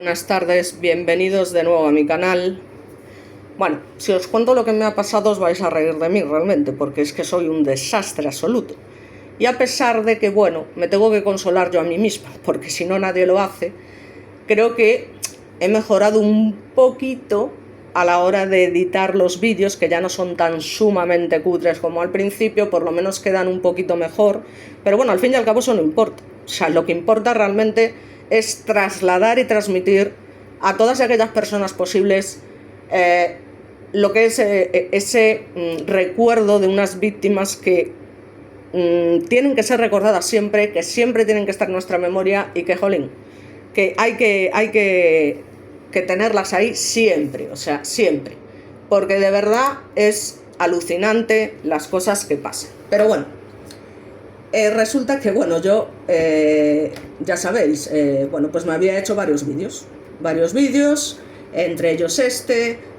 Buenas tardes, bienvenidos de nuevo a mi canal. Bueno, si os cuento lo que me ha pasado os vais a reír de mí realmente, porque es que soy un desastre absoluto. Y a pesar de que, bueno, me tengo que consolar yo a mí misma, porque si no nadie lo hace, creo que he mejorado un poquito a la hora de editar los vídeos, que ya no son tan sumamente cutres como al principio, por lo menos quedan un poquito mejor, pero bueno, al fin y al cabo eso no importa. O sea, lo que importa realmente es trasladar y transmitir a todas aquellas personas posibles lo que es ese recuerdo de unas víctimas que tienen que ser recordadas siempre, que siempre tienen que estar en nuestra memoria y que, jolín, que hay que tenerlas ahí siempre, o sea, siempre, porque de verdad es alucinante las cosas que pasan. Pero bueno, resulta que, bueno, yo, ya sabéis, bueno, pues me había hecho varios vídeos, entre ellos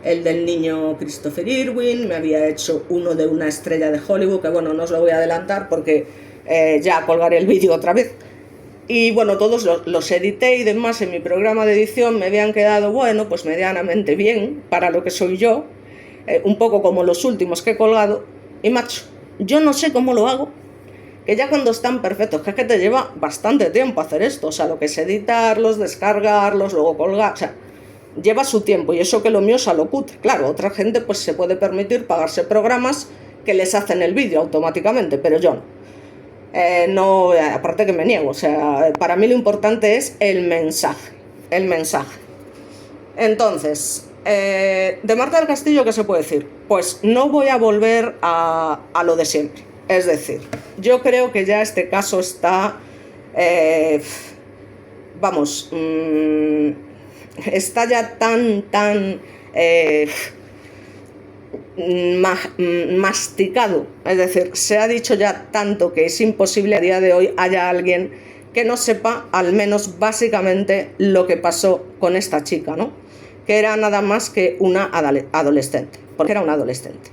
el del niño Christopher Irwin, me había hecho uno de una estrella de Hollywood, que bueno, no os lo voy a adelantar porque ya colgaré el vídeo otra vez. Y bueno, todos los edité y demás en mi programa de edición me habían quedado, bueno, pues medianamente bien para lo que soy yo, un poco como los últimos que he colgado. Y macho, yo no sé cómo lo hago, que ya cuando están perfectos, que es que te lleva bastante tiempo hacer esto, o sea, lo que es editarlos, descargarlos, luego colgar, o sea, lleva su tiempo, y eso que lo mío es a lo cutre. Claro, otra gente pues se puede permitir pagarse programas que les hacen el vídeo automáticamente, pero yo no. No, aparte que me niego, o sea, para mí lo importante es el mensaje, Entonces, de Marta del Castillo, ¿qué se puede decir? Pues no voy a volver a lo de siempre, es decir, yo creo que ya este caso está, vamos, está ya tan masticado, es decir, se ha dicho ya tanto que es imposible a día de hoy haya alguien que no sepa al menos básicamente lo que pasó con esta chica, ¿no? Que era nada más que una adolescente, porque era una adolescente.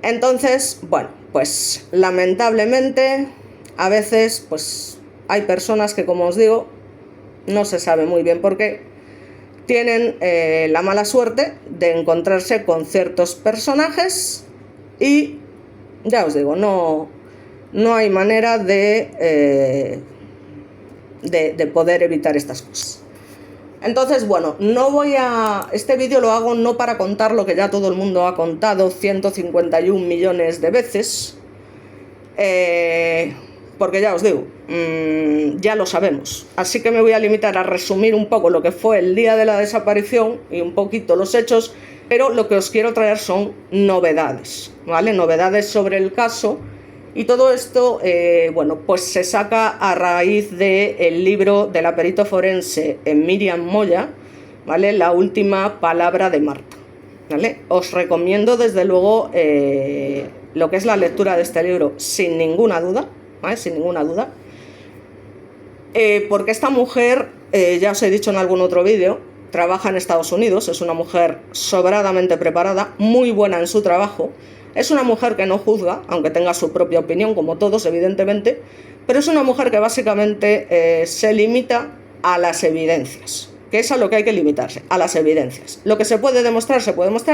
Entonces, bueno, pues lamentablemente a veces pues hay personas que, como os digo, no se sabe muy bien por qué, tienen la mala suerte de encontrarse con ciertos personajes y, ya os digo, no hay manera de poder evitar estas cosas. Entonces, bueno, este vídeo lo hago no para contar lo que ya todo el mundo ha contado 151 millones de veces, porque ya os digo, ya lo sabemos. Así que me voy a limitar a resumir un poco lo que fue el día de la desaparición y un poquito los hechos, pero lo que os quiero traer son novedades, ¿vale? Novedades sobre el caso. Y todo esto, bueno, pues se saca a raíz del libro de la perito forense Miriam Moya, ¿vale? La última palabra de Marta, ¿vale? Os recomiendo desde luego lo que es la lectura de este libro sin ninguna duda, ¿vale? Sin ninguna duda. Porque esta mujer, ya os he dicho en algún otro vídeo, trabaja en Estados Unidos, es una mujer sobradamente preparada, muy buena en su trabajo, es una mujer que no juzga, aunque tenga su propia opinión, como todos evidentemente, pero es una mujer que básicamente se limita a las evidencias, que es a lo que hay que limitarse, a las evidencias. Lo que se puede demostrar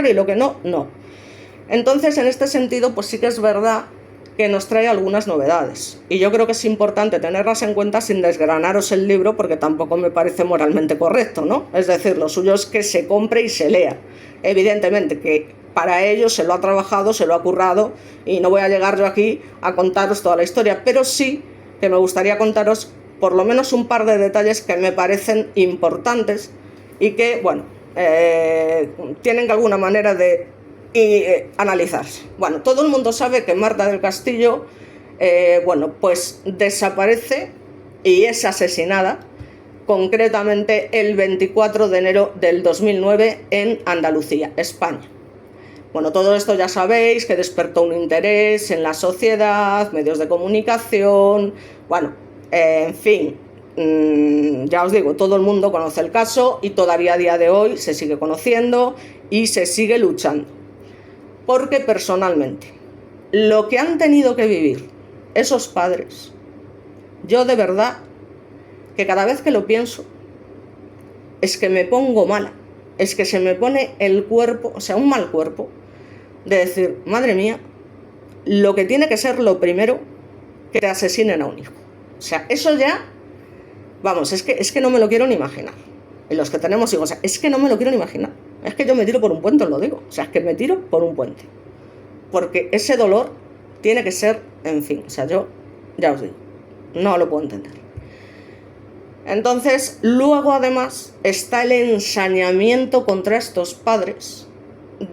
y lo que no, no. Entonces, en este sentido, pues sí que es verdad que nos trae algunas novedades, y yo creo que es importante tenerlas en cuenta sin desgranaros el libro, porque tampoco me parece moralmente correcto, ¿no? Es decir, lo suyo es que se compre y se lea. Evidentemente que para ello se lo ha trabajado, se lo ha currado, y no voy a llegar yo aquí a contaros toda la historia, pero sí que me gustaría contaros por lo menos un par de detalles que me parecen importantes y que, bueno, tienen alguna manera de analizarse. Bueno, todo el mundo sabe que Marta del Castillo, bueno, pues desaparece y es asesinada concretamente el 24 de enero del 2009 en Andalucía, España. Bueno, todo esto ya sabéis que despertó un interés en la sociedad, medios de comunicación, bueno, en fin, ya os digo, todo el mundo conoce el caso y todavía a día de hoy se sigue conociendo y se sigue luchando. Porque personalmente, lo que han tenido que vivir esos padres, yo de verdad que cada vez que lo pienso, es que me pongo mala, es que se me pone el cuerpo, o sea, un mal cuerpo, de decir, madre mía, lo que tiene que ser lo primero, que te asesinen a un hijo. O sea, eso ya, vamos, es que no me lo quiero ni imaginar. Y los que tenemos hijos, o sea, es que no me lo quiero ni imaginar. Es que yo me tiro por un puente, os lo digo. O sea, es que me tiro por un puente. Porque ese dolor tiene que ser, en fin, o sea, yo ya os digo, no lo puedo entender. Entonces, luego además está el ensañamiento contra estos padres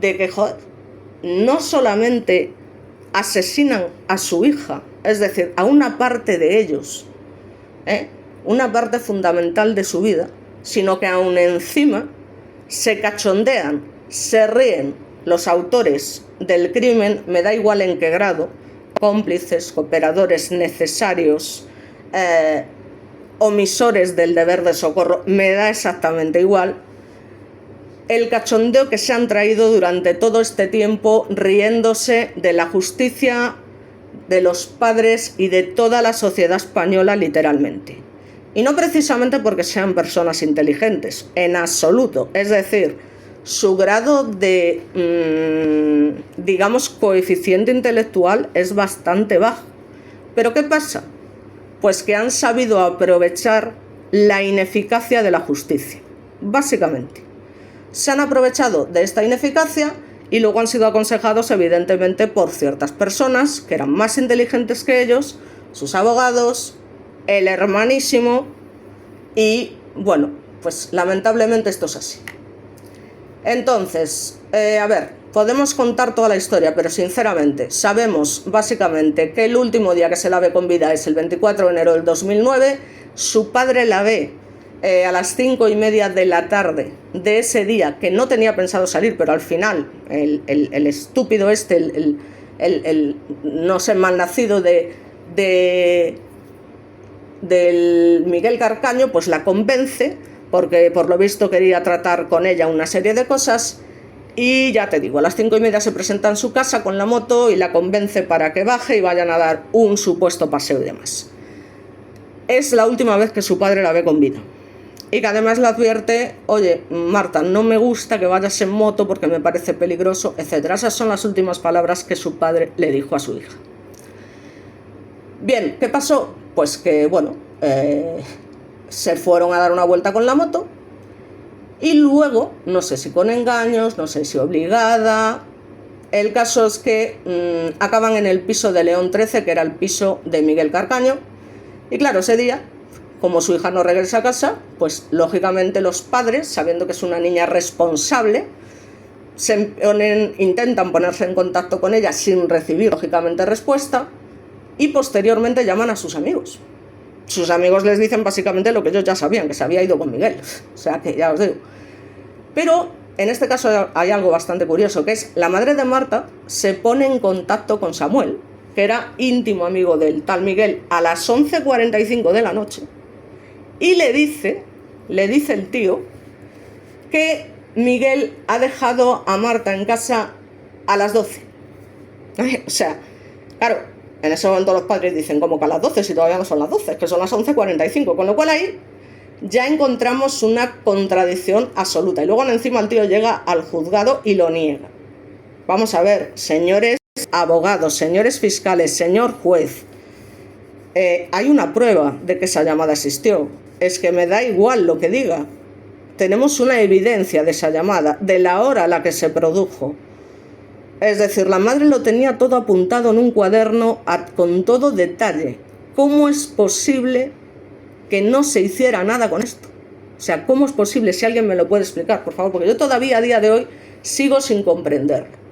de que, joder, no solamente asesinan a su hija, es decir, a una parte de ellos, una parte fundamental de su vida, sino que aún encima se cachondean, se ríen los autores del crimen, me da igual en qué grado, cómplices, cooperadores necesarios, omisores del deber de socorro, me da exactamente igual, el cachondeo que se han traído durante todo este tiempo riéndose de la justicia, de los padres y de toda la sociedad española literalmente. Y no precisamente porque sean personas inteligentes, en absoluto. Es decir, su grado de, digamos, coeficiente intelectual es bastante bajo. ¿Pero qué pasa? Pues que han sabido aprovechar la ineficacia de la justicia, básicamente. Se han aprovechado de esta ineficacia y luego han sido aconsejados evidentemente por ciertas personas que eran más inteligentes que ellos, sus abogados, el hermanísimo y bueno, pues lamentablemente esto es así. Entonces, a ver, podemos contar toda la historia, pero sinceramente sabemos básicamente que el último día que se la ve con vida es el 24 de enero del 2009, su padre la ve a las 5:30 de la tarde de ese día, que no tenía pensado salir, pero al final el estúpido este, el no sé, malnacido del Miguel Carcaño, pues la convence, porque por lo visto quería tratar con ella una serie de cosas, y ya te digo, a las 5:30 se presenta en su casa con la moto y la convence para que baje y vayan a dar un supuesto paseo y demás. Es la última vez que su padre la ve con vida. Y que además le advierte, oye, Marta, no me gusta que vayas en moto porque me parece peligroso, etc. Esas son las últimas palabras que su padre le dijo a su hija. Bien, ¿qué pasó? Pues que, bueno, se fueron a dar una vuelta con la moto y luego, no sé si con engaños, no sé si obligada, el caso es que acaban en el piso de León 13, que era el piso de Miguel Carcaño, y claro, ese día, como su hija no regresa a casa, pues lógicamente los padres, sabiendo que es una niña responsable, intentan ponerse en contacto con ella sin recibir lógicamente respuesta y posteriormente llaman a sus amigos. Sus amigos les dicen básicamente lo que ellos ya sabían, que se había ido con Miguel. O sea que ya os digo. Pero en este caso hay algo bastante curioso, que es la madre de Marta se pone en contacto con Samuel, que era íntimo amigo del tal Miguel, a las 11:45 de la noche. Y le dice el tío que Miguel ha dejado a Marta en casa a las 12. O sea, claro, en ese momento los padres dicen, ¿cómo que a las 12? Si todavía no son las 12, es que son las 11:45. Con lo cual ahí ya encontramos una contradicción absoluta. Y luego encima el tío llega al juzgado y lo niega. Vamos a ver, señores abogados, señores fiscales, señor juez, hay una prueba de que esa llamada existió. Es que me da igual lo que diga. Tenemos una evidencia de esa llamada, de la hora a la que se produjo. Es decir, la madre lo tenía todo apuntado en un cuaderno con todo detalle. ¿Cómo es posible que no se hiciera nada con esto? O sea, ¿cómo es posible? Si alguien me lo puede explicar, por favor, porque yo todavía a día de hoy sigo sin comprenderlo.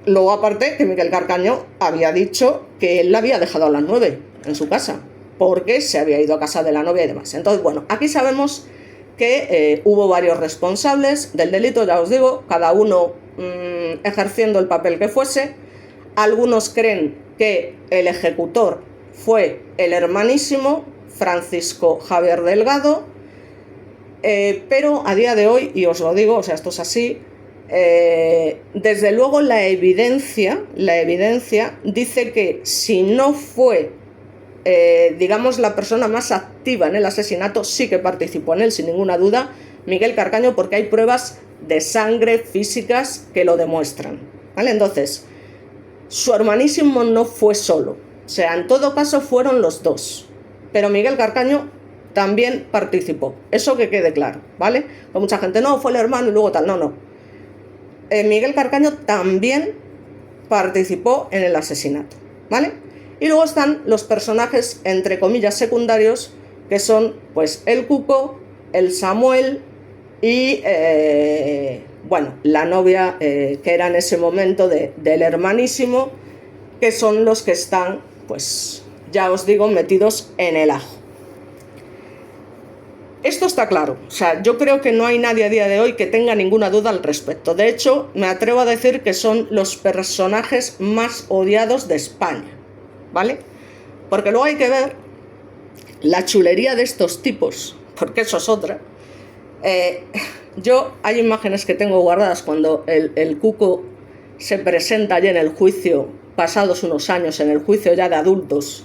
Luego aparte que Miguel Carcaño había dicho que él la había dejado a las 9 en su casa, porque se había ido a casa de la novia y demás. Entonces, bueno, aquí sabemos que hubo varios responsables del delito, ya os digo, cada uno ejerciendo el papel que fuese. Algunos creen que el ejecutor fue el hermanísimo Francisco Javier Delgado, pero a día de hoy, y os lo digo, o sea, esto es así, desde luego la evidencia dice que si no fue digamos, la persona más activa en el asesinato, sí que participó en él, sin ninguna duda, Miguel Carcaño, porque hay pruebas de sangre físicas que lo demuestran, ¿vale? Entonces, su hermanísimo no fue solo, o sea, en todo caso fueron los dos, pero Miguel Carcaño también participó, eso que quede claro, ¿vale? Pues mucha gente, no, fue el hermano y luego tal, no. Miguel Carcaño también participó en el asesinato, ¿vale? Y luego están los personajes, entre comillas, secundarios, que son, pues, el Cuco, el Samuel y, bueno, la novia que era en ese momento del hermanísimo, que son los que están, pues, ya os digo, metidos en el ajo. Esto está claro, o sea, yo creo que no hay nadie a día de hoy que tenga ninguna duda al respecto. De hecho, me atrevo a decir que son los personajes más odiados de España, ¿vale? Porque luego hay que ver la chulería de estos tipos, porque eso es otra. Yo hay imágenes que tengo guardadas cuando el Cuco se presenta allí en el juicio, pasados unos años, en el juicio ya de adultos,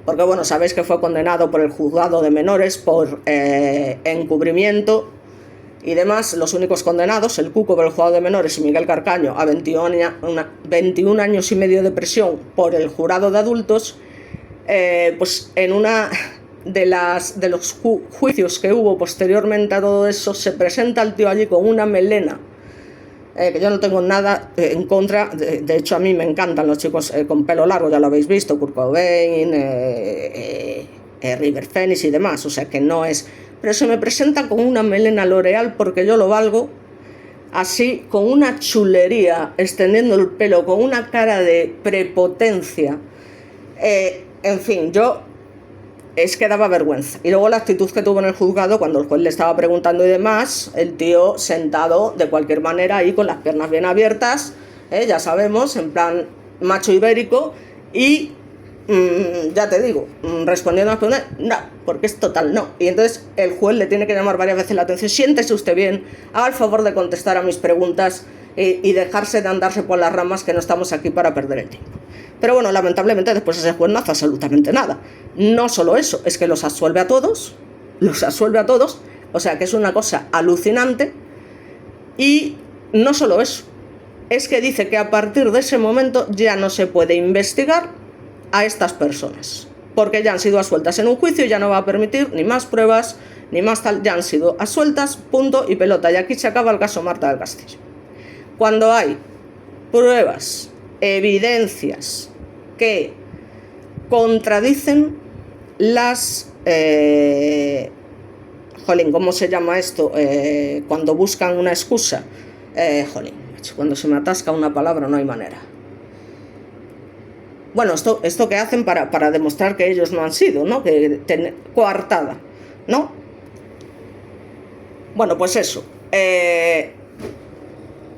porque bueno, sabéis que fue condenado por el juzgado de menores por encubrimiento y demás. Los únicos condenados, el Cuco por el juzgado de menores y Miguel Carcaño a 21 años y medio de prisión por el jurado de adultos, pues en una de los juicios que hubo posteriormente a todo eso, se presenta el tío allí con una melena, que yo no tengo nada en contra, de hecho a mí me encantan los chicos con pelo largo, ya lo habéis visto, Kurt Cobain, River Phoenix y demás, o sea que no es, pero se me presenta con una melena L'Oreal porque yo lo valgo, así con una chulería, extendiendo el pelo, con una cara de prepotencia, en fin, es que daba vergüenza. Y luego la actitud que tuvo en el juzgado cuando el juez le estaba preguntando y demás, el tío sentado de cualquier manera ahí con las piernas bien abiertas, ya sabemos, en plan macho ibérico, y ya te digo, respondiendo a las preguntas, no, porque es total no. Y entonces el juez le tiene que llamar varias veces la atención, siéntese usted bien, haga el favor de contestar a mis preguntas y dejarse de andarse por las ramas, que no estamos aquí para perder el tiempo. Pero bueno, lamentablemente después ese juez no hace absolutamente nada. No solo eso, es que los absuelve a todos, o sea que es una cosa alucinante. Y no solo eso, es que dice que a partir de ese momento ya no se puede investigar a estas personas, porque ya han sido absueltas en un juicio y ya no va a permitir ni más pruebas, ni más tal, ya han sido absueltas, punto y pelota. Y aquí se acaba el caso Marta del Castillo. Cuando hay pruebas, evidencias que contradicen las... ¿cómo se llama esto? Cuando buscan una excusa. Cuando se me atasca una palabra no hay manera. Bueno, esto que hacen para demostrar que ellos no han sido, ¿no? Coartada, ¿no? Bueno, pues eso.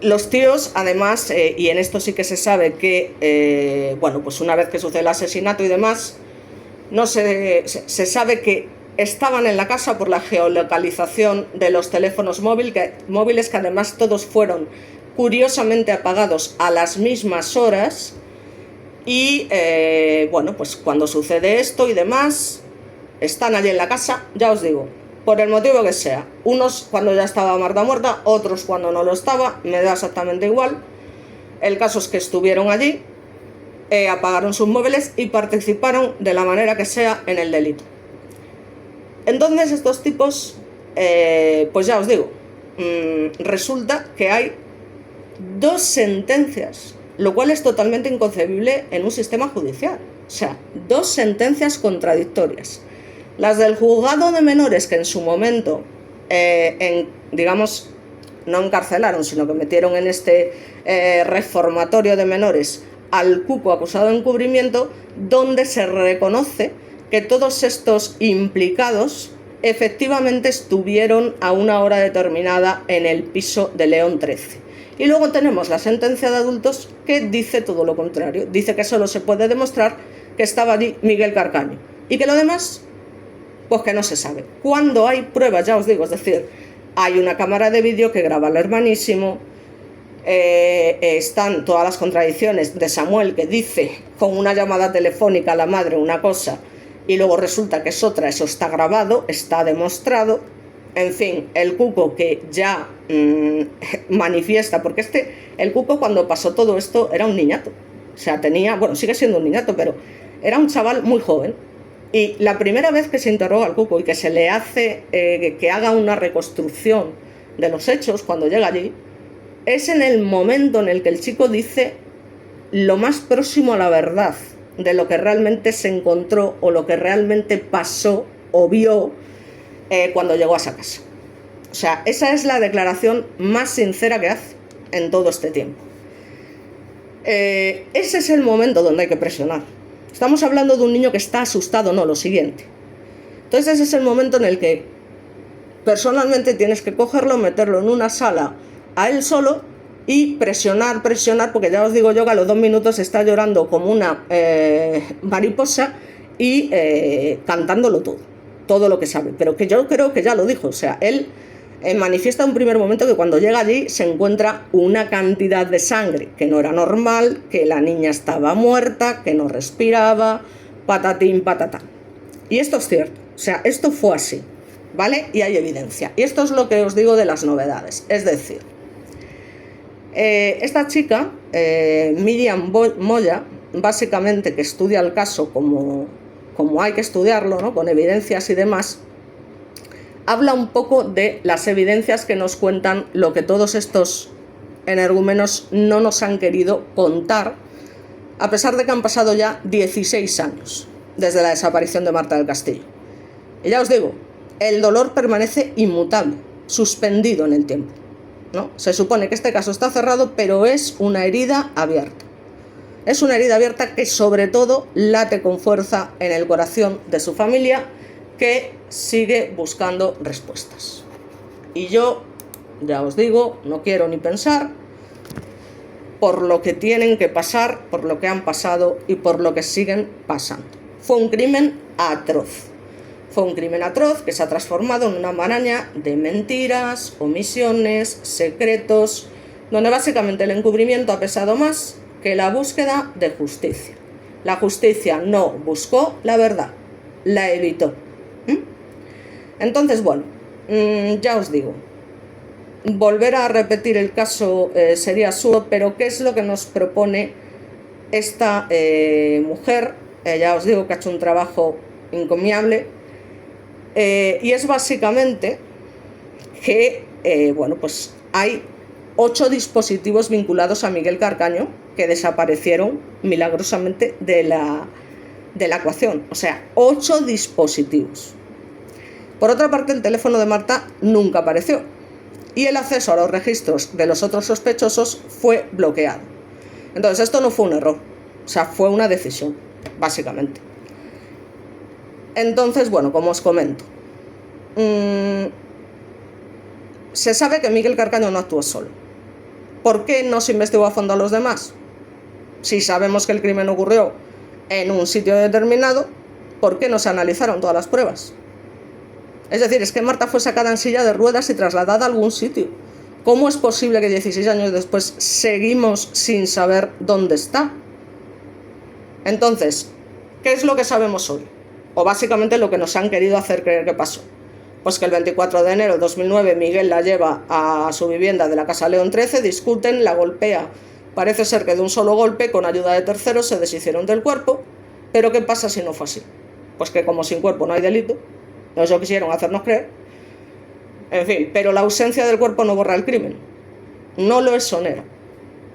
Los tíos, además, y en esto sí que se sabe que, bueno, pues una vez que sucede el asesinato y demás, no se sabe que estaban en la casa por la geolocalización de los teléfonos móviles, que además todos fueron curiosamente apagados a las mismas horas. Y, bueno, pues cuando sucede esto y demás, están allí en la casa, ya os digo, por el motivo que sea, unos cuando ya estaba Marta muerta, otros cuando no lo estaba, me da exactamente igual. El caso es que estuvieron allí, apagaron sus móviles y participaron de la manera que sea en el delito. Entonces estos tipos, pues ya os digo, resulta que hay 2 sentencias, lo cual es totalmente inconcebible en un sistema judicial. O sea, 2 sentencias contradictorias. Las del juzgado de menores, que en su momento, digamos, no encarcelaron, sino que metieron en este reformatorio de menores al Cuco acusado de encubrimiento, donde se reconoce que todos estos implicados efectivamente estuvieron a una hora determinada en el piso de León 13. Y luego tenemos la sentencia de adultos, que dice todo lo contrario. Dice que solo se puede demostrar que estaba allí Miguel Carcaño y que lo demás, pues que no se sabe. Cuando hay pruebas, ya os digo, es decir, hay una cámara de vídeo que graba al hermanísimo, están todas las contradicciones de Samuel, que dice con una llamada telefónica a la madre una cosa y luego resulta que es otra, eso está grabado, está demostrado. En fin, el Cuco que ya manifiesta, porque el Cuco cuando pasó todo esto era un niñato, o sea, sigue siendo un niñato, pero era un chaval muy joven. Y la primera vez que se interroga al Cuco y que se le hace que haga una reconstrucción de los hechos cuando llega allí, es en el momento en el que el chico dice lo más próximo a la verdad de lo que realmente se encontró o lo que realmente pasó o vio cuando llegó a esa casa. O sea, esa es la declaración más sincera que hace en todo este tiempo. Ese es el momento donde hay que presionar. Estamos hablando de un niño que está asustado, no, lo siguiente. Entonces ese es el momento en el que personalmente tienes que cogerlo, meterlo en una sala a él solo y presionar, porque ya os digo yo que a los 2 minutos está llorando como una mariposa y cantándolo todo lo que sabe. Pero que yo creo que ya lo dijo, o sea, él manifiesta en un primer momento que cuando llega allí se encuentra una cantidad de sangre que no era normal, que la niña estaba muerta, que no respiraba, patatín, patatán. Y esto es cierto, o sea, esto fue así, ¿vale? Y hay evidencia. Y esto es lo que os digo de las novedades, es decir, esta chica, Miriam Moya, básicamente que estudia el caso como hay que estudiarlo, ¿no? Con evidencias y demás, habla un poco de las evidencias que nos cuentan lo que todos estos energúmenos no nos han querido contar, a pesar de que han pasado ya 16 años desde la desaparición de Marta del Castillo. Y ya os digo, el dolor permanece inmutable, suspendido en el tiempo, ¿no? Se supone que este caso está cerrado, pero es una herida abierta. Es una herida abierta que sobre todo late con fuerza en el corazón de su familia, que sigue buscando respuestas. Y yo, ya os digo, no quiero ni pensar por lo que tienen que pasar, por lo que han pasado y por lo que siguen pasando. Fue un crimen atroz. Fue un crimen atroz que se ha transformado en una maraña de mentiras, omisiones, secretos, donde básicamente el encubrimiento ha pesado más que la búsqueda de justicia. La justicia no buscó la verdad, la evitó. Entonces, bueno, ya os digo, volver a repetir el caso sería absurdo, pero ¿qué es lo que nos propone esta mujer? Ya os digo que ha hecho un trabajo encomiable, y es básicamente que, bueno, pues hay 8 dispositivos vinculados a Miguel Carcaño que desaparecieron milagrosamente de la ecuación. O sea, 8 dispositivos. Por otra parte, el teléfono de Marta nunca apareció y el acceso a los registros de los otros sospechosos fue bloqueado. Entonces, esto no fue un error, o sea, fue una decisión, básicamente. Entonces, bueno, como os comento, se sabe que Miguel Carcaño no actuó solo. ¿Por qué no se investigó a fondo a los demás? Si sabemos que el crimen ocurrió en un sitio determinado, ¿por qué no se analizaron todas las pruebas? Es decir, es que Marta fue sacada en silla de ruedas y trasladada a algún sitio. ¿Cómo es posible que 16 años después seguimos sin saber dónde está? Entonces, ¿qué es lo que sabemos hoy? O básicamente lo que nos han querido hacer creer que pasó. Pues que el 24 de enero de 2009 Miguel la lleva a su vivienda de la Casa León 13, discuten, la golpea. Parece ser que de un solo golpe, con ayuda de terceros, se deshicieron del cuerpo. Pero ¿qué pasa si no fue así? Pues que como sin cuerpo no hay delito. Eso quisieron hacernos creer. En fin, pero la ausencia del cuerpo no borra el crimen. No lo exonera,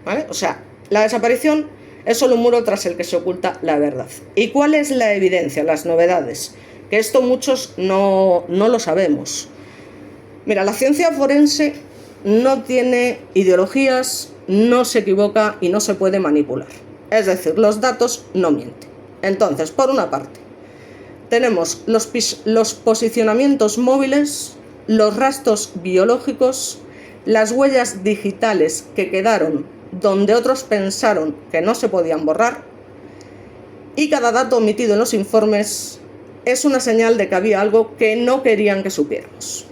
¿vale? O sea, la desaparición es solo un muro tras el que se oculta la verdad. ¿Y cuál es la evidencia, las novedades? Que esto muchos no lo sabemos. Mira, la ciencia forense no tiene ideologías, no se equivoca y no se puede manipular. Es decir, los datos no mienten. Entonces, por una parte, tenemos los posicionamientos móviles, los rastros biológicos, las huellas digitales que quedaron donde otros pensaron que no se podían borrar, y cada dato omitido en los informes es una señal de que había algo que no querían que supiéramos.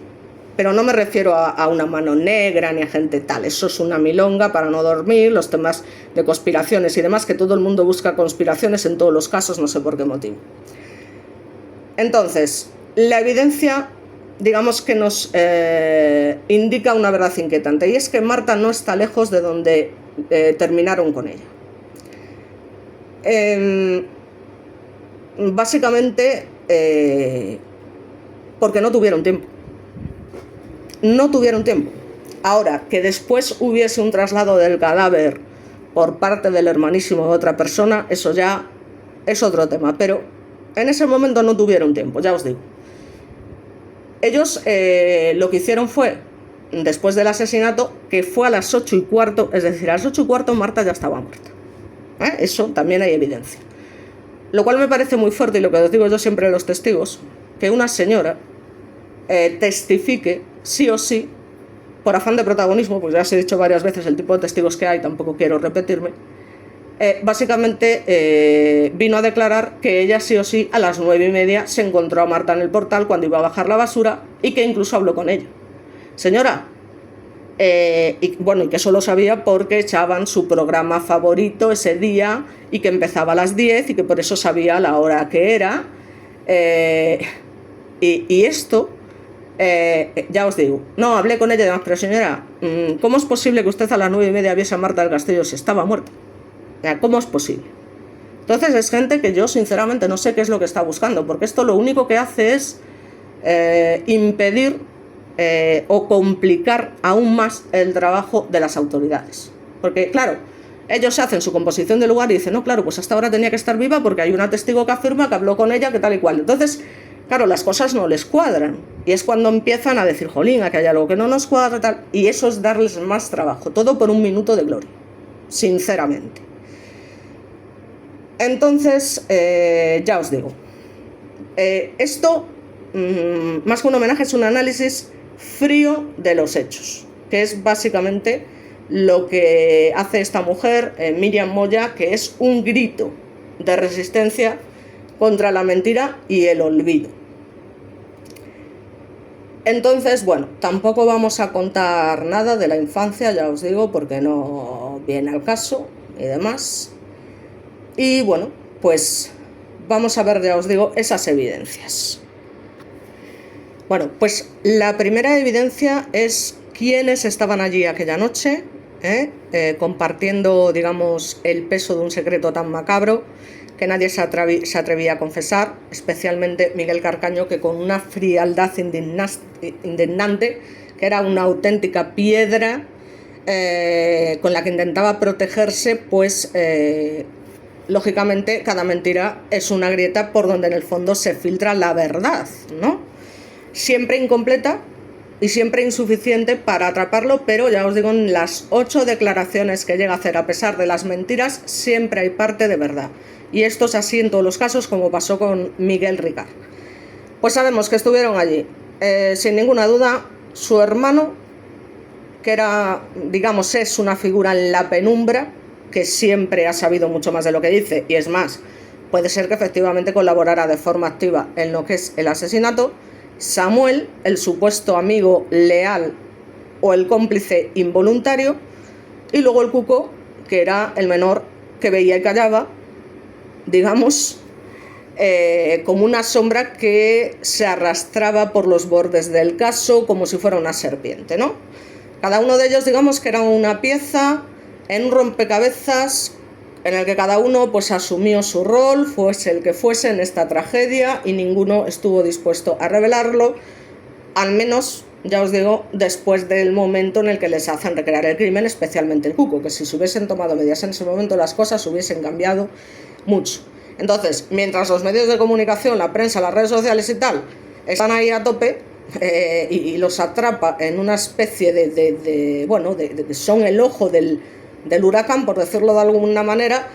Pero no me refiero a una mano negra ni a gente tal, eso es una milonga para no dormir, los temas de conspiraciones y demás, que todo el mundo busca conspiraciones en todos los casos, no sé por qué motivo. Entonces, la evidencia, digamos que nos indica una verdad inquietante, y es que Marta no está lejos de donde terminaron con ella. Básicamente porque no tuvieron tiempo. No tuvieron tiempo. Ahora, que después hubiese un traslado del cadáver por parte del hermanísimo de otra persona, eso ya es otro tema, pero en ese momento no tuvieron tiempo, ya os digo. Ellos lo que hicieron fue, después del asesinato, que fue a las 8:15, es decir, a las 8:15 Marta ya estaba muerta. Eso también hay evidencia. Lo cual me parece muy fuerte, y lo que os digo yo siempre a los testigos, que una señora testifique sí o sí, por afán de protagonismo, pues ya os he dicho varias veces el tipo de testigos que hay, tampoco quiero repetirme, básicamente vino a declarar que ella sí o sí a las 9:30 se encontró a Marta en el portal cuando iba a bajar la basura, y que incluso habló con ella. Señora, y que eso lo sabía porque echaban su programa favorito ese día y que empezaba a las 10 y que por eso sabía la hora que era. Y esto, ya os digo, no hablé con ella y demás, pero señora, ¿cómo es posible que usted a las 9:30 viese a Marta del Castillo si estaba muerta? ¿Cómo es posible? Entonces es gente que yo sinceramente no sé qué es lo que está buscando, porque esto lo único que hace es impedir o complicar aún más el trabajo de las autoridades. Porque claro, ellos hacen su composición de lugar y dicen, no, claro, pues hasta ahora tenía que estar viva porque hay una testigo que afirma que habló con ella, que tal y cual. Entonces, claro, las cosas no les cuadran. Y es cuando empiezan a decir, jolín, aquí hay algo que no nos cuadra, tal. Y eso es darles más trabajo. Todo por un minuto de gloria. Sinceramente. Entonces, ya os digo. Esto, más que un homenaje, es un análisis frío de los hechos, que es básicamente lo que hace esta mujer, Miriam Moya, que es un grito de resistencia contra la mentira y el olvido. Entonces, bueno, tampoco vamos a contar nada de la infancia, ya os digo, porque no viene al caso y demás. Y bueno, pues vamos a ver, ya os digo, esas evidencias. Bueno, pues la primera evidencia es quiénes estaban allí aquella noche, compartiendo, digamos, el peso de un secreto tan macabro que nadie se atrevía a confesar, especialmente Miguel Carcaño, que con una frialdad indignante, que era una auténtica piedra con la que intentaba protegerse, pues lógicamente cada mentira es una grieta por donde en el fondo se filtra la verdad, ¿no? Siempre incompleta y siempre insuficiente para atraparlo, pero ya os digo, en las 8 declaraciones que llega a hacer, a pesar de las mentiras, siempre hay parte de verdad. Y esto es así en todos los casos, como pasó con Miguel Ricard. Pues sabemos que estuvieron allí, sin ninguna duda, su hermano, que era, digamos, es una figura en la penumbra, que siempre ha sabido mucho más de lo que dice, y es más, puede ser que efectivamente colaborara de forma activa en lo que es el asesinato. Samuel, el supuesto amigo leal o el cómplice involuntario, y luego el Cuco, que era el menor que veía y callaba, digamos, como una sombra que se arrastraba por los bordes del caso como si fuera una serpiente, ¿no? Cada uno de ellos, digamos, que era una pieza en un rompecabezas en el que cada uno pues asumió su rol, fuese el que fuese en esta tragedia, y ninguno estuvo dispuesto a revelarlo, al menos, ya os digo, después del momento en el que les hacen recrear el crimen, especialmente el Cuco, que si se hubiesen tomado medidas en ese momento las cosas hubiesen cambiado mucho. Entonces, mientras los medios de comunicación, la prensa, las redes sociales y tal, están ahí a tope, y los atrapa en una especie de son el ojo del huracán, por decirlo de alguna manera,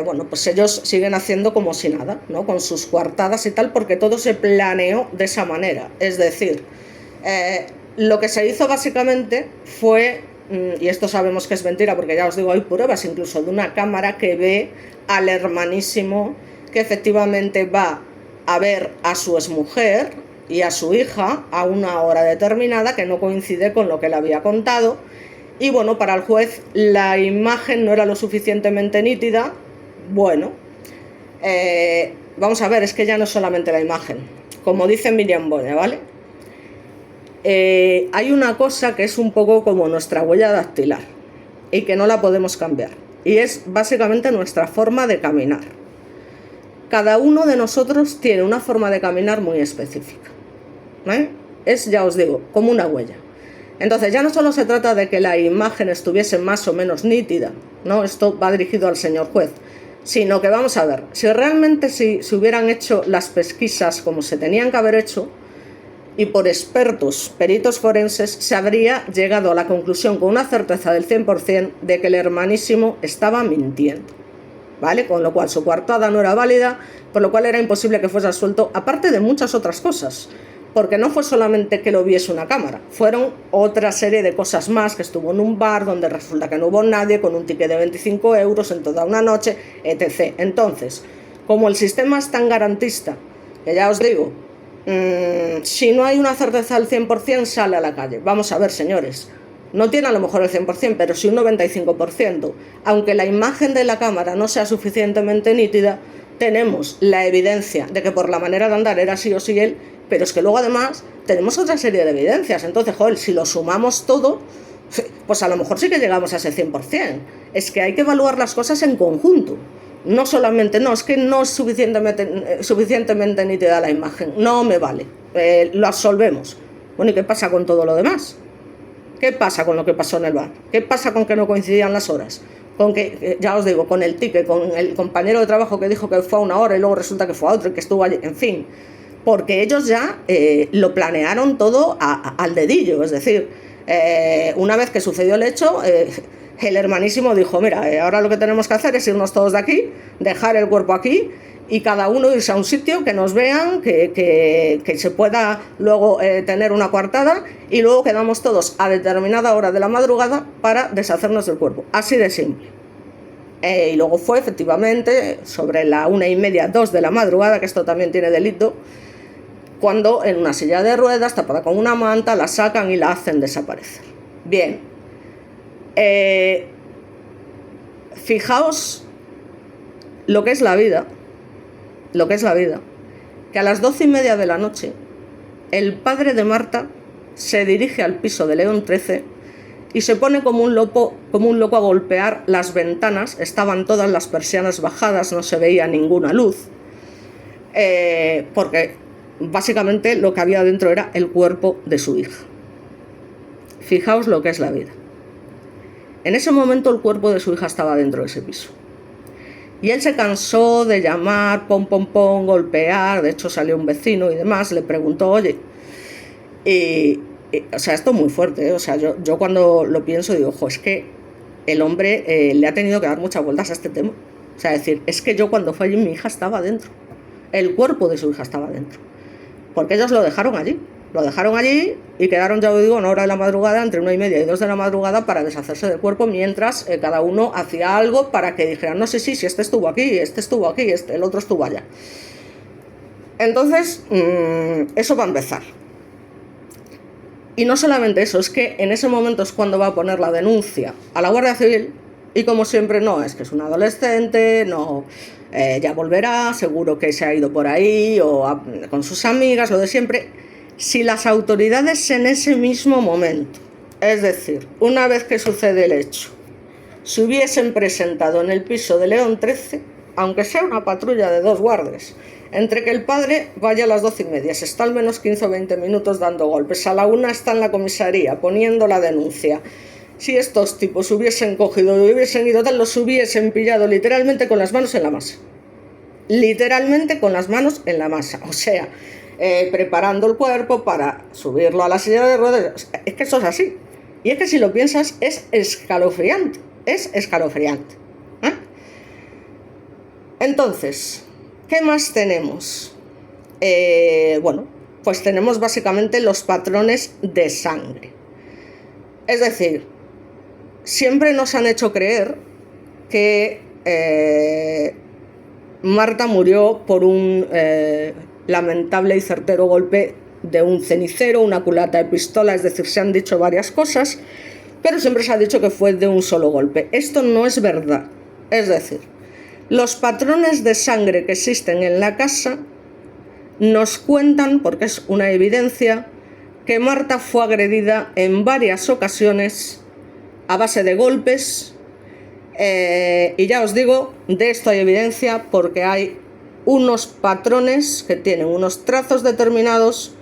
bueno, pues ellos siguen haciendo como si nada, ¿no? Con sus coartadas y tal, porque todo se planeó de esa manera. Es decir, lo que se hizo básicamente fue, y esto sabemos que es mentira porque ya os digo, hay pruebas incluso de una cámara que ve al hermanísimo que efectivamente va a ver a su exmujer y a su hija a una hora determinada que no coincide con lo que le había contado. Y bueno, para el juez la imagen no era lo suficientemente nítida. Bueno, vamos a ver, es que ya no es solamente la imagen. Como dice Miriam Boya, ¿vale? Hay una cosa que es un poco como nuestra huella dactilar y que no la podemos cambiar. Y es básicamente nuestra forma de caminar. Cada uno de nosotros tiene una forma de caminar muy específica, ¿vale? Es, ya os digo, como una huella. Entonces ya no solo se trata de que la imagen estuviese más o menos nítida, ¿no? Esto va dirigido al señor juez, sino que vamos a ver, si realmente si hubieran hecho las pesquisas como se tenían que haber hecho, y por expertos peritos forenses, se habría llegado a la conclusión con una certeza del 100% de que el hermanísimo estaba mintiendo, ¿vale? Con lo cual su coartada no era válida, por lo cual era imposible que fuese absuelto, aparte de muchas otras cosas, porque no fue solamente que lo viese una cámara, fueron otra serie de cosas más, que estuvo en un bar donde resulta que no hubo nadie, con un ticket de 25 euros en toda una noche, etc. Entonces, como el sistema es tan garantista, que ya os digo, si no hay una certeza al 100%, sale a la calle. Vamos a ver, señores, no tiene a lo mejor el 100%, pero sí un 95%. Aunque la imagen de la cámara no sea suficientemente nítida, tenemos la evidencia de que por la manera de andar era sí o sí él, pero es que luego además tenemos otra serie de evidencias. Entonces, joder, si lo sumamos todo, pues a lo mejor sí que llegamos a ese 100%. Es que hay que evaluar las cosas en conjunto. No solamente, no, es que no es suficientemente nítida la imagen, no me vale, lo absolvemos. Bueno, ¿y qué pasa con todo lo demás? ¿Qué pasa con lo que pasó en el bar? ¿Qué pasa con que no coincidían las horas? Con que, ya os digo, con el ticket, con el compañero de trabajo que dijo que fue a una hora y luego resulta que fue a otra y que estuvo allí, en fin. Porque ellos ya lo planearon todo al dedillo, es decir, una vez que sucedió el hecho, el hermanísimo dijo, mira, ahora lo que tenemos que hacer es irnos todos de aquí, dejar el cuerpo aquí y cada uno irse a un sitio que nos vean, que se pueda luego tener una coartada y luego quedamos todos a determinada hora de la madrugada para deshacernos del cuerpo. Así de simple. Y luego fue efectivamente sobre la 1:30, 2 de la madrugada, que esto también tiene delito, cuando en una silla de ruedas, tapada con una manta, la sacan y la hacen desaparecer. Bien. Fijaos lo que es la vida, que a las 12:30 de la noche el padre de Marta se dirige al piso de León 13 y se pone como un loco a golpear las ventanas. Estaban todas las persianas bajadas, no se veía ninguna luz, porque básicamente lo que había dentro era el cuerpo de su hija. Fijaos lo que es la vida. En ese momento el cuerpo de su hija estaba dentro de ese piso. Y él se cansó de llamar, pom, pom, pom, golpear. De hecho salió un vecino y demás, le preguntó, oye, o sea, esto es muy fuerte, ¿eh? O sea, yo cuando lo pienso digo, ojo, es que el hombre le ha tenido que dar muchas vueltas a este tema. O sea, decir, es que yo cuando fue allí mi hija estaba dentro. El cuerpo de su hija estaba dentro. Porque ellos lo dejaron allí. Lo dejaron allí y quedaron, ya os digo, a una hora de la madrugada, entre 1:30 y 2 de la madrugada, para deshacerse del cuerpo, mientras cada uno hacía algo para que dijeran, no sé si este estuvo aquí, el otro estuvo allá. Entonces, eso va a empezar. Y no solamente eso, es que en ese momento es cuando va a poner la denuncia a la Guardia Civil, y como siempre, no, es que es un adolescente, no, ya volverá, seguro que se ha ido por ahí, o con sus amigas, lo de siempre. Si las autoridades en ese mismo momento, es decir, una vez que sucede el hecho, se hubiesen presentado en el piso de León 13, aunque sea una patrulla de 2 guardias, entre que el padre vaya a las 12:30, se está al menos 15 o 20 minutos dando golpes, a la 1 está en la comisaría poniendo la denuncia. Si estos tipos hubiesen cogido y hubiesen ido tal, los hubiesen pillado literalmente con las manos en la masa. Literalmente con las manos en la masa. O sea, preparando el cuerpo para subirlo a la silla de ruedas. Es que eso es así. Y es que si lo piensas es escalofriante. Es escalofriante. Entonces, ¿qué más tenemos? Bueno, pues tenemos básicamente los patrones de sangre. Es decir, siempre nos han hecho creer que Marta murió por un lamentable y certero golpe de un cenicero, una culata de pistola, es decir, se han dicho varias cosas, pero siempre se ha dicho que fue de un solo golpe. Esto no es verdad. Es decir, Los patrones de sangre que existen en la casa nos cuentan, porque es una evidencia, que Marta fue agredida en varias ocasiones a base de golpes, y ya os digo, de esto hay evidencia porque hay unos patrones que tienen unos trazos determinados,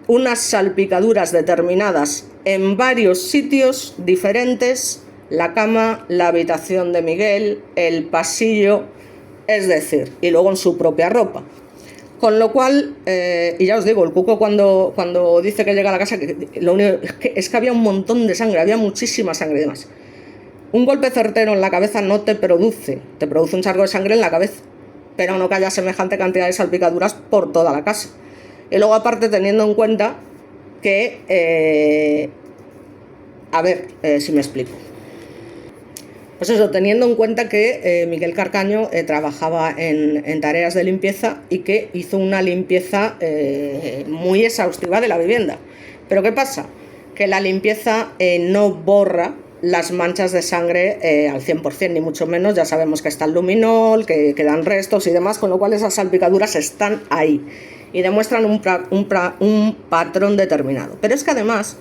unas salpicaduras determinadas en varios sitios diferentes, la cama, la habitación de Miguel, el pasillo, es decir, y luego en su propia ropa. Con lo cual, y ya os digo, el cuco cuando dice que llega a la casa, lo único es que había un montón de sangre, había muchísima sangre y demás. Un golpe certero en la cabeza no te produce un charco de sangre en la cabeza, pero no que haya semejante cantidad de salpicaduras por toda la casa. Y luego aparte teniendo en cuenta que, si me explico. Pues eso, teniendo en cuenta que Miguel Carcaño trabajaba en tareas de limpieza y que hizo una limpieza muy exhaustiva de la vivienda. Pero ¿qué pasa? Que la limpieza no borra las manchas de sangre al 100%, ni mucho menos. Ya sabemos que está el luminol, que quedan restos y demás, con lo cual esas salpicaduras están ahí y demuestran un patrón determinado. Pero es que además,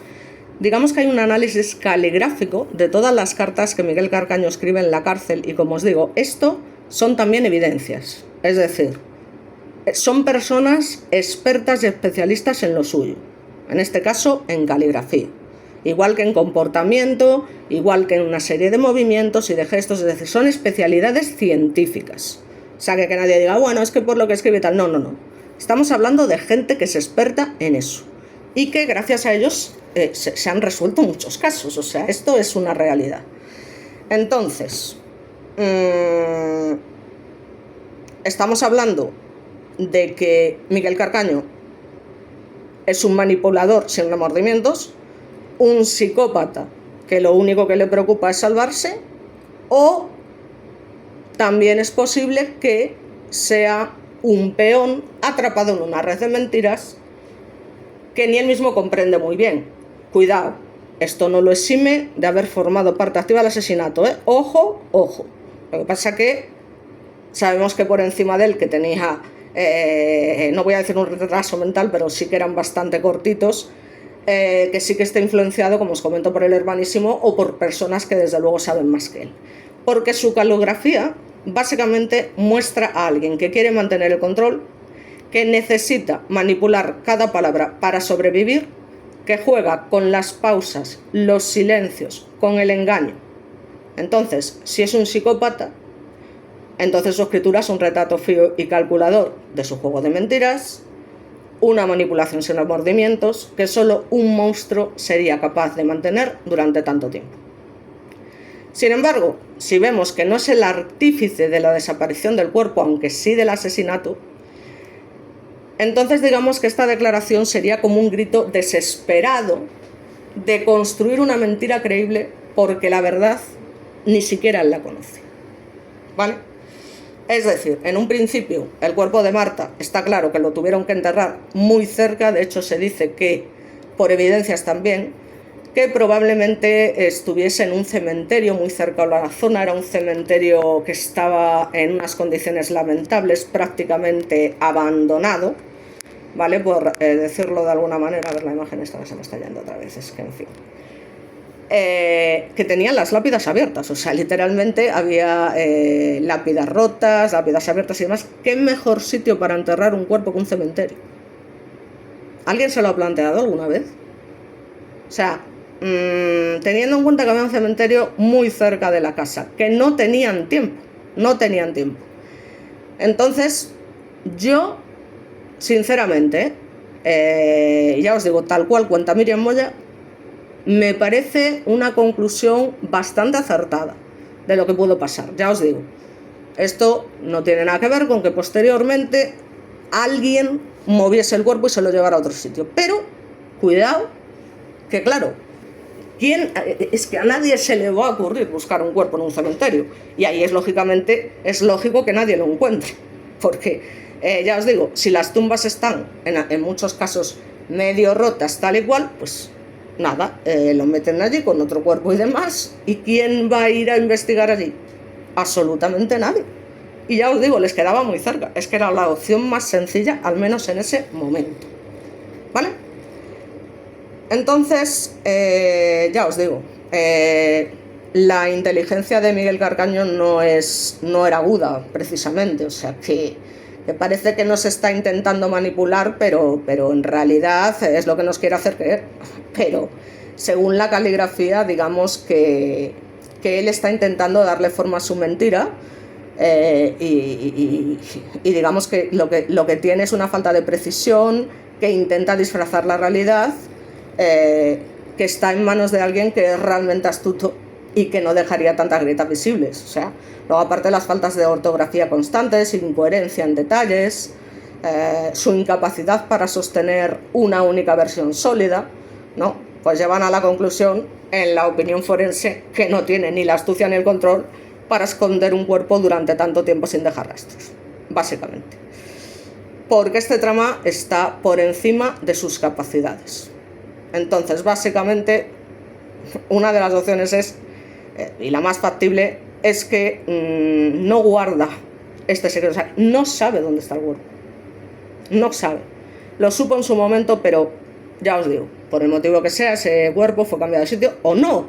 digamos que hay un análisis caligráfico de todas las cartas que Miguel Carcaño escribe en la cárcel y, como os digo, esto son también evidencias. Es decir, son personas expertas y especialistas en lo suyo, en este caso en caligrafía, igual que en comportamiento, igual que en una serie de movimientos y de gestos, es decir, son especialidades científicas. O sea, que nadie diga, bueno, es que por lo que escribe tal, no. Estamos hablando de gente que es experta en eso y que gracias a ellos se han resuelto muchos casos. O sea, esto es una realidad. Entonces, estamos hablando de que Miguel Carcaño es un manipulador sin remordimientos, un psicópata que lo único que le preocupa es salvarse, o también es posible que sea un peón atrapado en una red de mentiras que ni él mismo comprende muy bien. Cuidado, esto no lo exime de haber formado parte activa del asesinato, ¿eh? Ojo. Lo que pasa que sabemos que por encima de él, que tenía, no voy a decir un retraso mental, pero sí que eran bastante cortitos, que sí que está influenciado, como os comento, por el hermanísimo o por personas que desde luego saben más que él. Porque su calografía básicamente muestra a alguien que quiere mantener el control, que necesita manipular cada palabra para sobrevivir, que juega con las pausas, los silencios, con el engaño. Entonces, si es un psicópata, entonces su escritura es un retrato frío y calculador de su juego de mentiras, una manipulación sin remordimientos que solo un monstruo sería capaz de mantener durante tanto tiempo. Sin embargo, si vemos que no es el artífice de la desaparición del cuerpo, aunque sí del asesinato, entonces digamos que esta declaración sería como un grito desesperado de construir una mentira creíble porque la verdad ni siquiera él la conoce. ¿Vale? Es decir, en un principio el cuerpo de Marta está claro que lo tuvieron que enterrar muy cerca, de hecho se dice que, por evidencias también, que probablemente estuviese en un cementerio muy cerca de la zona. Era un cementerio que estaba en unas condiciones lamentables, prácticamente abandonado, ¿vale? Por decirlo de alguna manera. A ver, la imagen esta se me está yendo otra vez, es que en fin. Que tenían las lápidas abiertas, o sea, literalmente había lápidas rotas, lápidas abiertas y demás. ¿Qué mejor sitio para enterrar un cuerpo que un cementerio? ¿Alguien se lo ha planteado alguna vez? O sea, teniendo en cuenta que había un cementerio muy cerca de la casa, que no tenían tiempo. Entonces, yo, sinceramente, ya os digo, tal cual cuenta Míriam Moya, me parece una conclusión bastante acertada de lo que pudo pasar. Ya os digo, esto no tiene nada que ver con que posteriormente alguien moviese el cuerpo y se lo llevara a otro sitio. Pero, cuidado, que claro, es que a nadie se le va a ocurrir buscar un cuerpo en un cementerio. Y ahí es lógico que nadie lo encuentre. Porque, ya os digo, si las tumbas están, en muchos casos, medio rotas, tal y cual, pues nada, lo meten allí con otro cuerpo y demás. ¿Y quién va a ir a investigar allí? Absolutamente nadie. Y ya os digo, les quedaba muy cerca, es que era la opción más sencilla, al menos en ese momento, ¿vale? Entonces, ya os digo, la inteligencia de Miguel Carcaño no era aguda, precisamente, o sea que parece que nos está intentando manipular, pero en realidad es lo que nos quiere hacer creer. Pero según la caligrafía, digamos que él está intentando darle forma a su mentira, y digamos que lo que tiene es una falta de precisión, que intenta disfrazar la realidad, que está en manos de alguien que es realmente astuto y que no dejaría tantas grietas visibles. O sea, luego aparte las faltas de ortografía constantes, incoherencia en detalles, su incapacidad para sostener una única versión sólida, ¿no? Pues llevan a la conclusión, en la opinión forense, que no tiene ni la astucia ni el control para esconder un cuerpo durante tanto tiempo sin dejar rastros, básicamente. Porque este trama está por encima de sus capacidades. Entonces, básicamente, una de las opciones es, y la más factible, es que no guarda este secreto, o sea, no sabe dónde está el cuerpo. No sabe. Lo supo en su momento, pero ya os digo, por el motivo que sea, ese cuerpo fue cambiado de sitio, o no,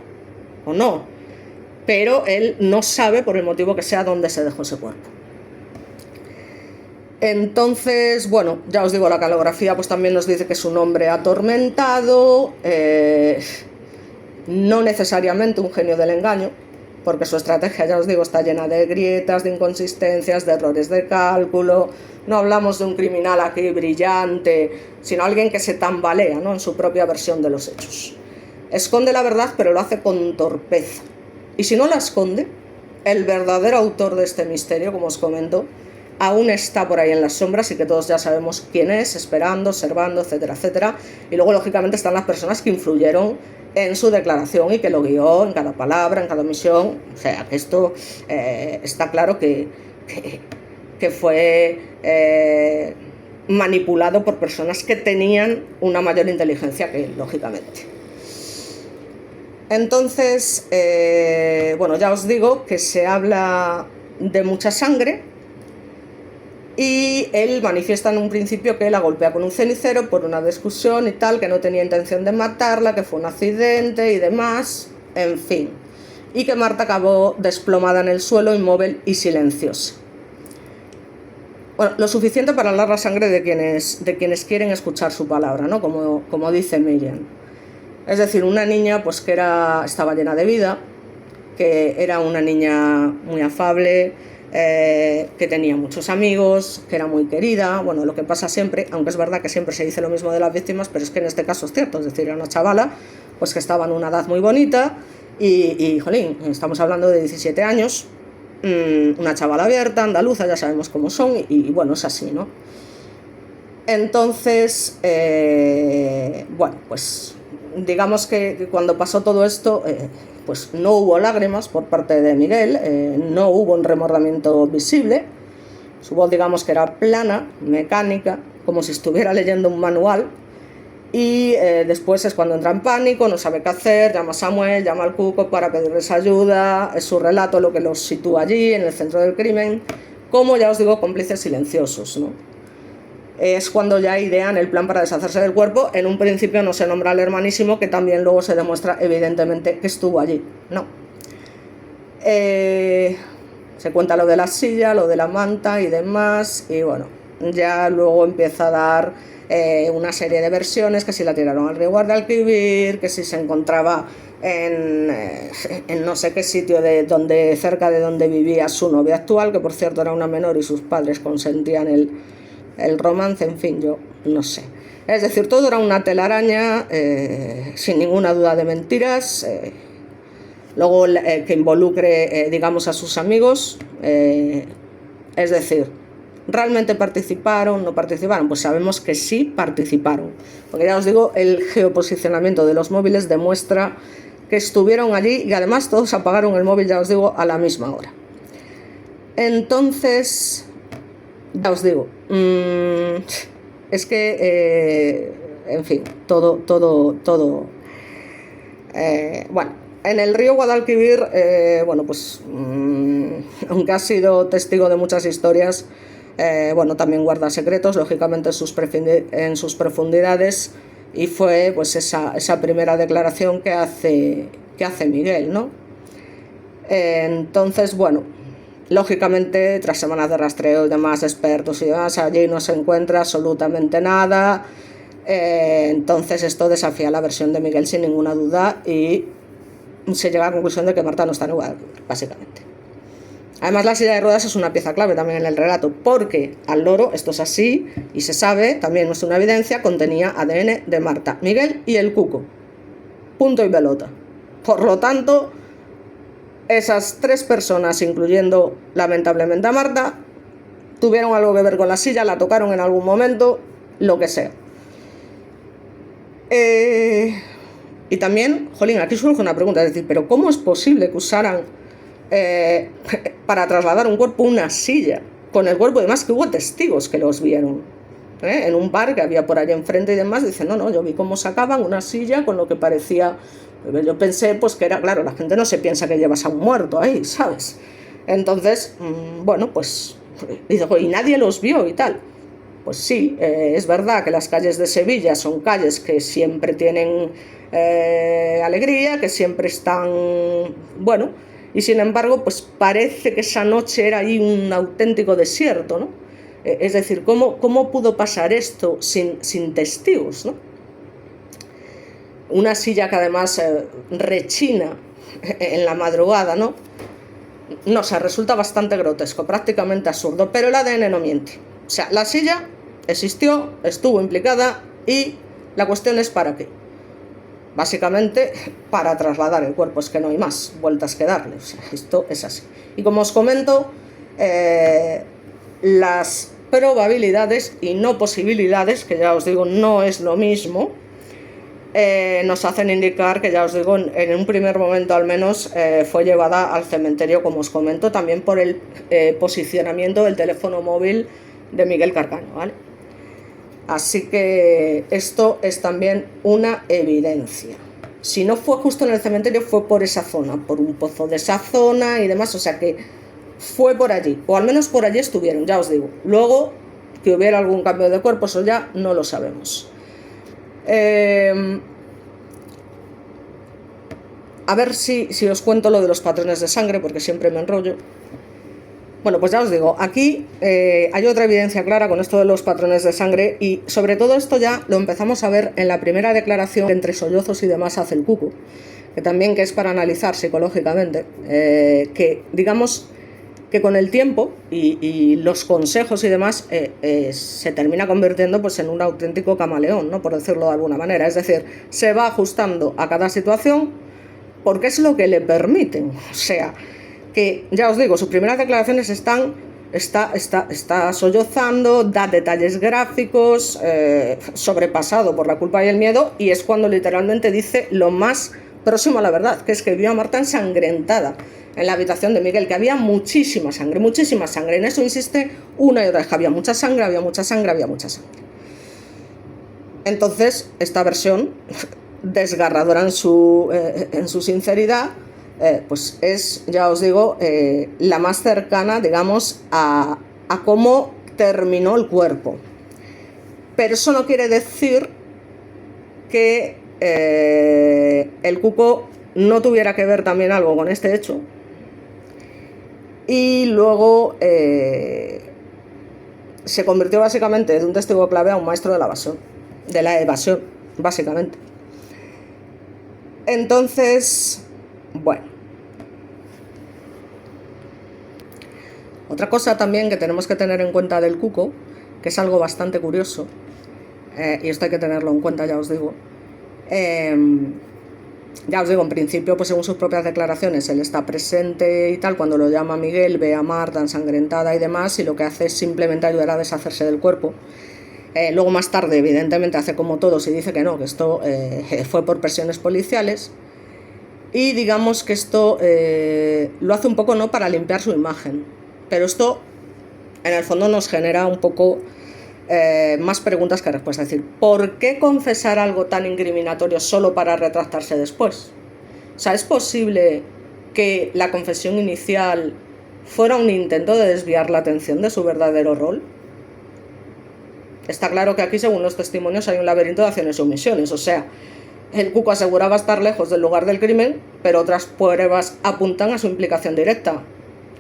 pero él no sabe, por el motivo que sea, dónde se dejó ese cuerpo. Entonces, bueno, ya os digo, la caligrafía pues también nos dice que es un hombre atormentado, no necesariamente un genio del engaño, porque su estrategia, ya os digo, está llena de grietas, de inconsistencias, de errores de cálculo. No hablamos de un criminal aquí brillante, sino alguien que se tambalea, ¿no?, en su propia versión de los hechos. Esconde la verdad, pero lo hace con torpeza. Y si no la esconde, el verdadero autor de este misterio, como os comento, aún está por ahí en las sombras y que todos ya sabemos quién es, esperando, observando, etcétera, etcétera. Y luego, lógicamente, están las personas que influyeron en su declaración y que lo guió en cada palabra, en cada omisión. O sea, que esto está claro que fue manipulado por personas que tenían una mayor inteligencia que él, lógicamente. Entonces, bueno, ya os digo que se habla de mucha sangre. Y él manifiesta en un principio que la golpea con un cenicero por una discusión y tal, que no tenía intención de matarla, que fue un accidente y demás, en fin. Y que Marta acabó desplomada en el suelo, inmóvil y silenciosa. Bueno, lo suficiente para hablar la sangre de quienes quieren escuchar su palabra, ¿no? Como dice Miriam. Es decir, una niña pues que estaba llena de vida, que era una niña muy afable, que tenía muchos amigos, que era muy querida. Bueno, lo que pasa siempre, aunque es verdad que siempre se dice lo mismo de las víctimas, pero es que en este caso es cierto. Es decir, era una chavala pues que estaba en una edad muy bonita y jolín, estamos hablando de 17 años, una chavala abierta, andaluza, ya sabemos cómo son, y bueno, es así, ¿no? Entonces, bueno, pues digamos que cuando pasó todo esto, pues no hubo lágrimas por parte de Miguel, no hubo un remordimiento visible. Su voz, digamos que era plana, mecánica, como si estuviera leyendo un manual. Y después es cuando entra en pánico, no sabe qué hacer, llama a Samuel, llama al Cuco para pedirles ayuda. Es su relato lo que los sitúa allí, en el centro del crimen, como ya os digo, cómplices silenciosos, ¿no? Es cuando ya idean el plan para deshacerse del cuerpo. En un principio no se nombra al hermanísimo, que también luego se demuestra evidentemente que estuvo allí, ¿no? Se cuenta lo de la silla, lo de la manta y demás, y bueno, ya luego empieza a dar una serie de versiones, que si la tiraron al río Guadalquivir, que si se encontraba en no sé qué sitio cerca de donde vivía su novia actual, que por cierto era una menor y sus padres consentían el romance, en fin, yo no sé. Es decir, todo era una telaraña, sin ninguna duda de mentiras, luego que involucre, digamos, a sus amigos, es decir, ¿realmente participaron? ¿No participaron? Pues sabemos que sí participaron, porque ya os digo, el geoposicionamiento de los móviles demuestra que estuvieron allí y además todos apagaron el móvil, ya os digo, a la misma hora. Entonces, ya os digo, es que, en fin, todo, bueno, En el río Guadalquivir, bueno, pues aunque ha sido testigo de muchas historias, bueno, también guarda secretos, lógicamente en sus profundidades, y fue pues esa primera declaración que hace Miguel, ¿no? Entonces, bueno, lógicamente, tras semanas de rastreo y demás, expertos y demás, allí no se encuentra absolutamente nada. Entonces esto desafía la versión de Miguel sin ninguna duda y se llega a la conclusión de que Marta no está en Guadalquivir, básicamente. Además, la silla de ruedas es una pieza clave también en el relato, porque al loro, esto es así y se sabe, también es una evidencia, contenía ADN de Marta, Miguel y el cuco. Punto y pelota. Por lo tanto, esas 3 personas, incluyendo lamentablemente a Marta, tuvieron algo que ver con la silla, la tocaron en algún momento, lo que sea. Y también, jolín, aquí surge una pregunta, es decir, ¿pero cómo es posible que usaran para trasladar un cuerpo una silla con el cuerpo? Además que hubo testigos que los vieron, en un bar que había por allá enfrente y demás, dicen, no, yo vi cómo sacaban una silla con lo que parecía, yo pensé pues que era, claro, la gente no se piensa que llevas a un muerto ahí, ¿sabes? Entonces, bueno, pues, y nadie los vio y tal. Pues sí, es verdad que las calles de Sevilla son calles que siempre tienen alegría, que siempre están, bueno, y sin embargo, pues parece que esa noche era ahí un auténtico desierto, ¿no? Es decir, ¿cómo pudo pasar esto sin testigos, ¿no? Una silla que además rechina en la madrugada, ¿no? No sé, resulta bastante grotesco, prácticamente absurdo, pero el ADN no miente. O sea, la silla existió, estuvo implicada y la cuestión es ¿para qué? Básicamente para trasladar el cuerpo, es que no hay más vueltas que darle, o sea, esto es así. Y como os comento, las probabilidades y no posibilidades, que ya os digo no es lo mismo, nos hacen indicar que, ya os digo, en un primer momento al menos fue llevada al cementerio, como os comento, también por el posicionamiento del teléfono móvil de Miguel Carcano, ¿vale? Así que esto es también una evidencia. Si no fue justo en el cementerio, fue por esa zona, por un pozo de esa zona y demás, o sea que fue por allí, o al menos por allí estuvieron, ya os digo. Luego, que hubiera algún cambio de cuerpo, eso ya no lo sabemos. A ver si os cuento lo de los patrones de sangre, porque siempre me enrollo. Bueno, pues ya os digo, aquí hay otra evidencia clara con esto de los patrones de sangre, y sobre todo esto ya lo empezamos a ver en la primera declaración que entre sollozos y demás hace el cuco, que también que es para analizar psicológicamente, que digamos que con el tiempo y los consejos y demás se termina convirtiendo pues en un auténtico camaleón, ¿no? Por decirlo de alguna manera, es decir, se va ajustando a cada situación porque es lo que le permiten, o sea, que ya os digo, sus primeras declaraciones está sollozando, da detalles gráficos, sobrepasado por la culpa y el miedo, y es cuando literalmente dice lo más próximo a la verdad, que es que vio a Marta ensangrentada en la habitación de Miguel, que había muchísima sangre, en eso insiste una y otra vez, que había mucha sangre. Entonces, esta versión, desgarradora en su sinceridad, pues es, ya os digo, la más cercana, digamos, a cómo terminó el cuerpo. Pero eso no quiere decir que el cuco no tuviera que ver también algo con este hecho. Y luego se convirtió básicamente de un testigo clave a un maestro de la evasión, básicamente. Entonces, bueno. Otra cosa también que tenemos que tener en cuenta del cuco, que es algo bastante curioso, y esto hay que tenerlo en cuenta, ya os digo. Ya os digo, en principio, pues según sus propias declaraciones, él está presente y tal, cuando lo llama Miguel, ve a Marta ensangrentada y demás, y lo que hace es simplemente ayudar a deshacerse del cuerpo. Luego más tarde, evidentemente, hace como todos y dice que no, que esto fue por presiones policiales, y digamos que esto lo hace un poco, ¿no?, para limpiar su imagen, pero esto en el fondo nos genera un poco más preguntas que respuestas. Es decir, ¿por qué confesar algo tan incriminatorio solo para retractarse después? O sea, ¿es posible que la confesión inicial fuera un intento de desviar la atención de su verdadero rol? Está claro que aquí, según los testimonios, hay un laberinto de acciones y omisiones. O sea, el cuco aseguraba estar lejos del lugar del crimen, pero otras pruebas apuntan a su implicación directa.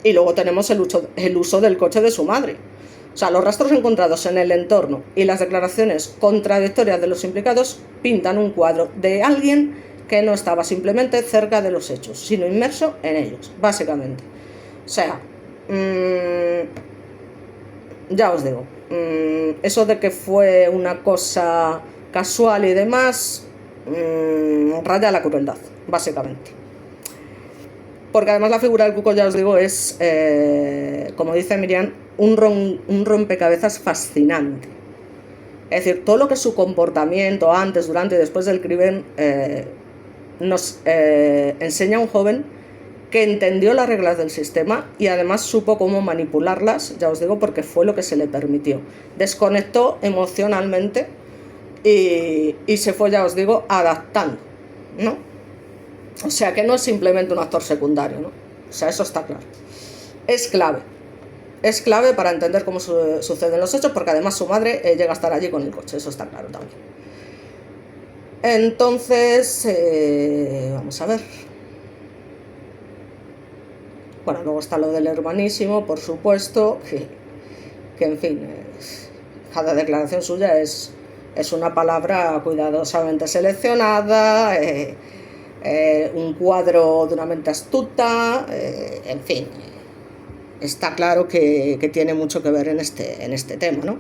Y luego tenemos el uso del coche de su madre. O sea, los rastros encontrados en el entorno y las declaraciones contradictorias de los implicados pintan un cuadro de alguien que no estaba simplemente cerca de los hechos, sino inmerso en ellos, básicamente. O sea, ya os digo, eso de que fue una cosa casual y demás, raya la crueldad, básicamente. Porque además la figura del cuco, ya os digo, es, como dice Miriam, un rompecabezas fascinante. Es decir, todo lo que es su comportamiento antes, durante y después del crimen nos enseña a un joven que entendió las reglas del sistema y además supo cómo manipularlas, ya os digo, porque fue lo que se le permitió. Desconectó emocionalmente y se fue, ya os digo, adaptando, ¿no? O sea, que no es simplemente un actor secundario, ¿no? O sea, eso está claro. Es clave para entender cómo suceden los hechos, porque además su madre llega a estar allí con el coche, eso está claro también. Entonces, vamos a ver. Bueno, luego está lo del hermanísimo, por supuesto, que en fin, cada declaración suya es una palabra cuidadosamente seleccionada, un cuadro de una mente astuta, en fin, está claro que tiene mucho que ver en este tema, ¿no?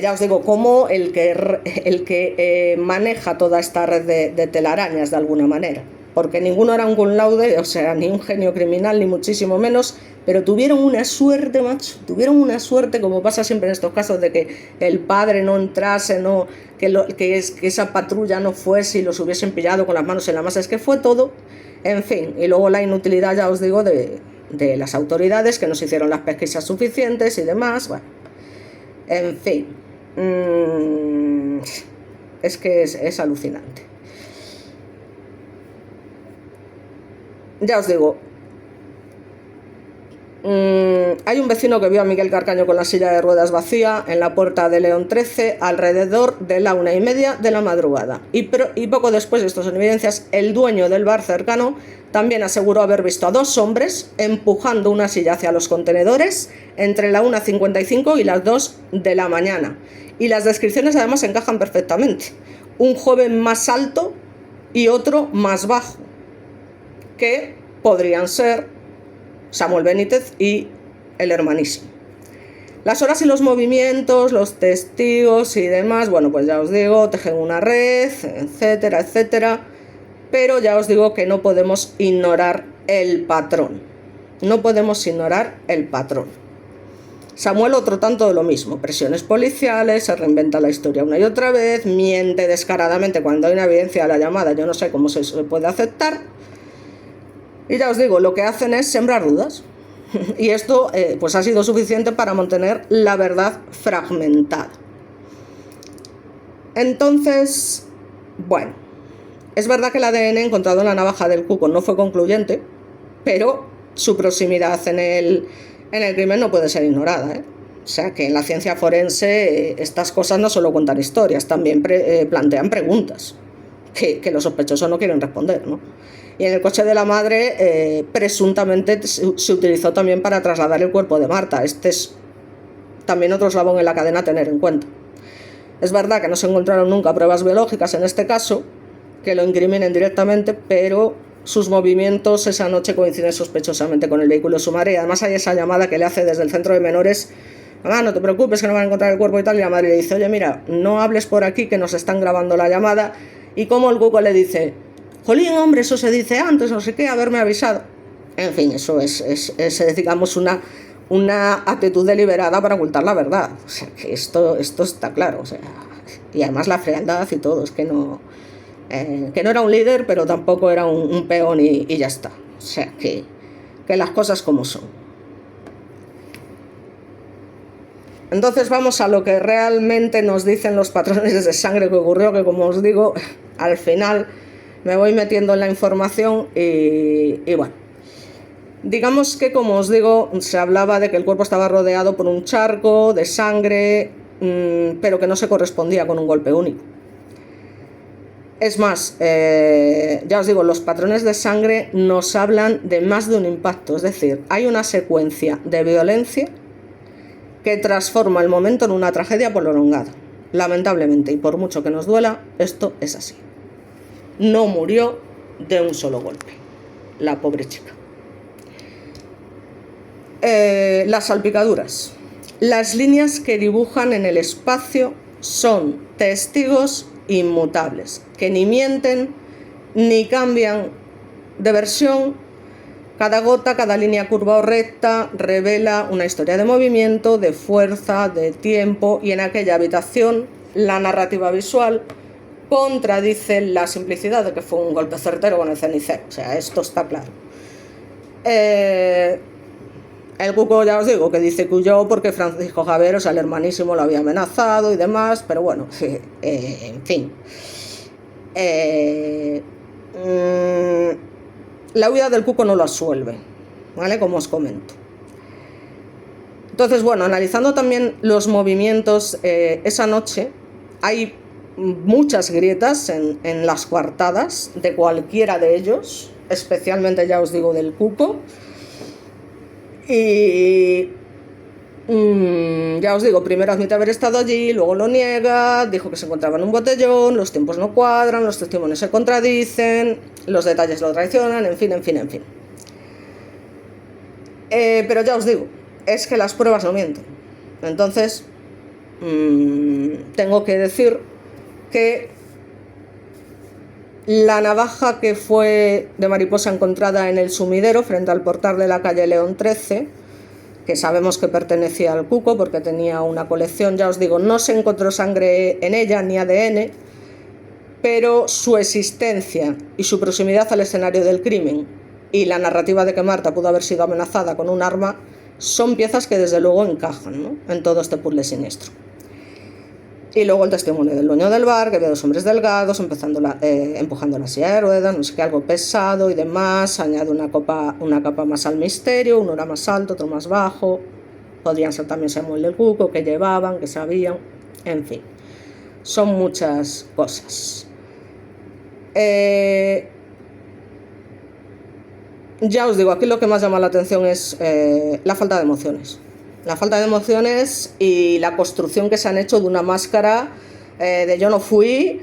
Ya os digo, como el que maneja toda esta red de telarañas de alguna manera, porque ninguno era un cum laude, o sea, ni un genio criminal, ni muchísimo menos, pero tuvieron una suerte, macho, como pasa siempre en estos casos, de que el padre no entrase, que esa patrulla no fuese y los hubiesen pillado con las manos en la masa, es que fue todo, en fin, y luego la inutilidad, ya os digo, de las autoridades que no se hicieron las pesquisas suficientes y demás, bueno, en fin, es que es alucinante. Ya os digo, hay un vecino que vio a Miguel Carcaño con la silla de ruedas vacía en la puerta de León 13 alrededor de la 1:30 de la madrugada. Y poco después de estas evidencias, el dueño del bar cercano también aseguró haber visto a dos hombres empujando una silla hacia los contenedores entre la 1:55 y las 2 de la mañana. Y las descripciones además encajan perfectamente. Un joven más alto y otro más bajo, que podrían ser Samuel Benítez y el hermanísimo. Las horas y los movimientos, los testigos y demás, bueno, pues ya os digo, tejen una red, etcétera, etcétera, pero ya os digo que no podemos ignorar el patrón. No podemos ignorar el patrón. Samuel otro tanto de lo mismo, presiones policiales, se reinventa la historia una y otra vez, miente descaradamente cuando hay una evidencia de la llamada, yo no sé cómo se puede aceptar. Y ya os digo, lo que hacen es sembrar dudas. Y esto pues ha sido suficiente para mantener la verdad fragmentada. Entonces, bueno, es verdad que el ADN encontrado en la navaja del cuco no fue concluyente, pero su proximidad en el crimen no puede ser ignorada, ¿eh? O sea que en la ciencia forense estas cosas no solo cuentan historias, también plantean preguntas que los sospechosos no quieren responder, ¿no? Y en el coche de la madre presuntamente se utilizó también para trasladar el cuerpo de Marta. Este es también otro eslabón en la cadena a tener en cuenta. Es verdad que no se encontraron nunca pruebas biológicas en este caso que lo incriminen directamente, pero sus movimientos esa noche coinciden sospechosamente con el vehículo de su madre. Y además hay esa llamada que le hace desde el centro de menores: mamá, no te preocupes que no van a encontrar el cuerpo y tal. Y la madre le dice: oye, mira, no hables por aquí que nos están grabando la llamada. Y como el cuco le dice: jolín, hombre, eso se dice antes, no sé qué, haberme avisado. En fin, eso es digamos, una actitud deliberada para ocultar la verdad. O sea, que esto está claro. O sea, y además la frialdad y todo, es que no era un líder, pero tampoco era un peón y ya está. O sea, que las cosas como son. Entonces vamos a lo que realmente nos dicen los patrones de sangre que ocurrió, que como os digo, al final me voy metiendo en la información y bueno. Digamos que, como os digo, se hablaba de que el cuerpo estaba rodeado por un charco de sangre, pero que no se correspondía con un golpe único. Es más, ya os digo, los patrones de sangre nos hablan de más de un impacto, es decir, hay una secuencia de violencia que transforma el momento en una tragedia prolongada. Lamentablemente, y por mucho que nos duela, esto es así. No murió de un solo golpe, la pobre chica. Las salpicaduras. Las líneas que dibujan en el espacio son testigos inmutables, que ni mienten ni cambian de versión. Cada gota, cada línea curva o recta revela una historia de movimiento, de fuerza, de tiempo, y en aquella habitación la narrativa visual contradice la simplicidad de que fue un golpe certero con el cenicero. O sea, esto está claro. El cuco, ya os digo, que dice que huyó porque Francisco Javier, o sea, el hermanísimo, lo había amenazado y demás, pero bueno, en fin. La huida del cuco no lo absuelve, ¿vale? Como os comento. Entonces, bueno, analizando también los movimientos, esa noche hay muchas grietas en las coartadas de cualquiera de ellos, especialmente, ya os digo, del cuco. Y ya os digo, primero admite haber estado allí, luego lo niega, dijo que se encontraba en un botellón, los tiempos no cuadran, los testimonios se contradicen, los detalles lo traicionan, en fin. Pero ya os digo, es que las pruebas no mienten. Entonces, tengo que decir que la navaja que fue de mariposa encontrada en el sumidero frente al portal de la calle León 13, que sabemos que pertenecía al cuco porque tenía una colección, ya os digo, no se encontró sangre en ella ni ADN, pero su existencia y su proximidad al escenario del crimen y la narrativa de que Marta pudo haber sido amenazada con un arma son piezas que desde luego encajan, ¿no?, en todo este puzzle siniestro. Y luego el testimonio del dueño del bar, que ve a dos hombres delgados empujando la silla de ruedas, no sé qué, algo pesado y demás. Añade una capa más al misterio, uno era más alto, otro más bajo. Podrían ser también Samuel del Cuco, que llevaban, que sabían, en fin. Son muchas cosas. Ya os digo, aquí lo que más llama la atención es la falta de emociones. La falta de emociones y la construcción que se han hecho de una máscara de yo no fui,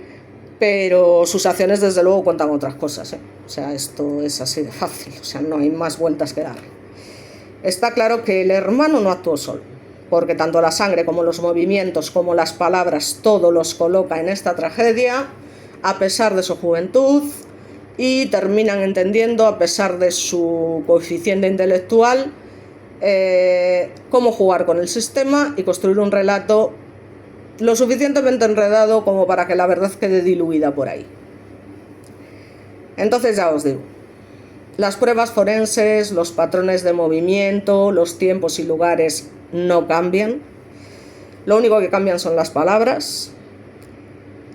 pero sus acciones desde luego cuentan otras cosas, ¿eh? O sea, esto es así de fácil, o sea, no hay más vueltas que dar. Está claro que el hermano no actuó solo, porque tanto la sangre como los movimientos, como las palabras, todo los coloca en esta tragedia, a pesar de su juventud, y terminan entendiendo, a pesar de su coeficiente intelectual, cómo jugar con el sistema y construir un relato lo suficientemente enredado como para que la verdad quede diluida por ahí. Entonces ya os digo, las pruebas forenses, los patrones de movimiento, los tiempos y lugares no cambian. Lo único que cambian son las palabras.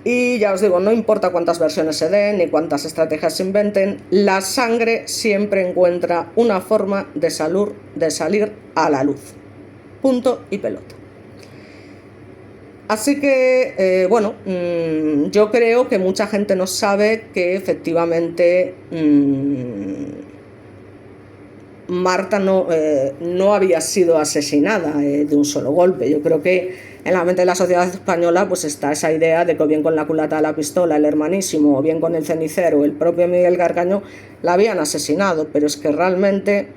Y ya os digo, no importa cuántas versiones se den ni cuántas estrategias se inventen, la sangre siempre encuentra una forma de salir a la luz. Punto y pelota. Así que, bueno, yo creo que mucha gente no sabe que efectivamente Marta no había sido asesinada de un solo golpe. Yo creo que en la mente de la sociedad española pues está esa idea de que o bien con la culata de la pistola el hermanísimo, o bien con el cenicero el propio Miguel Garcaño la habían asesinado, pero es que realmente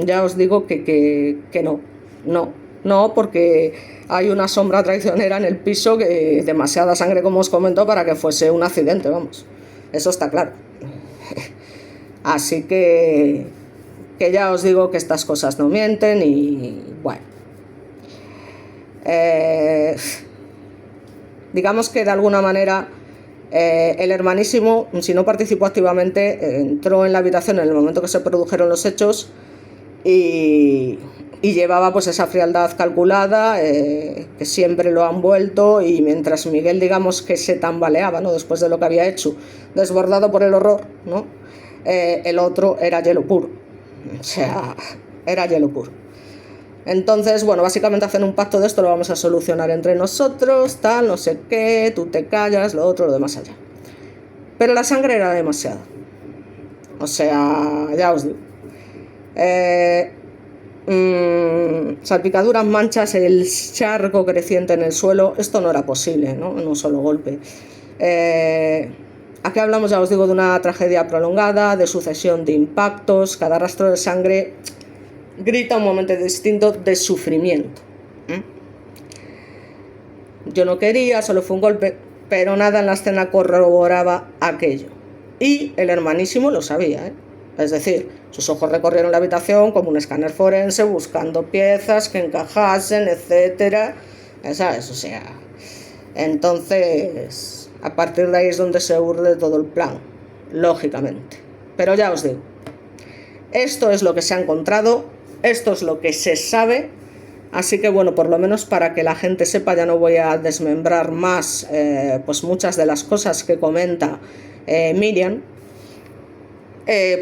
ya os digo que no, porque hay una sombra traicionera en el piso, que demasiada sangre, como os comento, para que fuese un accidente, vamos, eso está claro. Así que ya os digo que estas cosas no mienten y bueno. Digamos que de alguna manera el hermanísimo, si no participó activamente, entró en la habitación en el momento que se produjeron los hechos y y llevaba pues esa frialdad calculada, que siempre lo han vuelto, y mientras Miguel, digamos, que se tambaleaba, ¿no?, después de lo que había hecho, desbordado por el horror, ¿no?, el otro era hielo puro, o sea, era hielo puro. Entonces, bueno, básicamente hacen un pacto de esto, lo vamos a solucionar entre nosotros, tal, no sé qué, tú te callas, lo otro, lo demás allá. Pero la sangre era demasiada. O sea, ya os digo. Salpicaduras, manchas, el charco creciente en el suelo, esto no era posible, ¿no?, en un solo golpe. Aquí hablamos, ya os digo, de una tragedia prolongada, de sucesión de impactos, cada rastro de sangre grita un momento distinto de sufrimiento. Yo no quería, solo fue un golpe, pero nada en la escena corroboraba aquello. Y el hermanísimo lo sabía, ¿eh? Es decir, sus ojos recorrieron la habitación como un escáner forense buscando piezas que encajasen, etcétera, ¿sabes? O sea, entonces, a partir de ahí es donde se urde todo el plan, lógicamente. Pero ya os digo, esto es lo que se ha encontrado, esto es lo que se sabe, así que bueno, por lo menos para que la gente sepa, ya no voy a desmembrar más pues muchas de las cosas que comenta Miriam,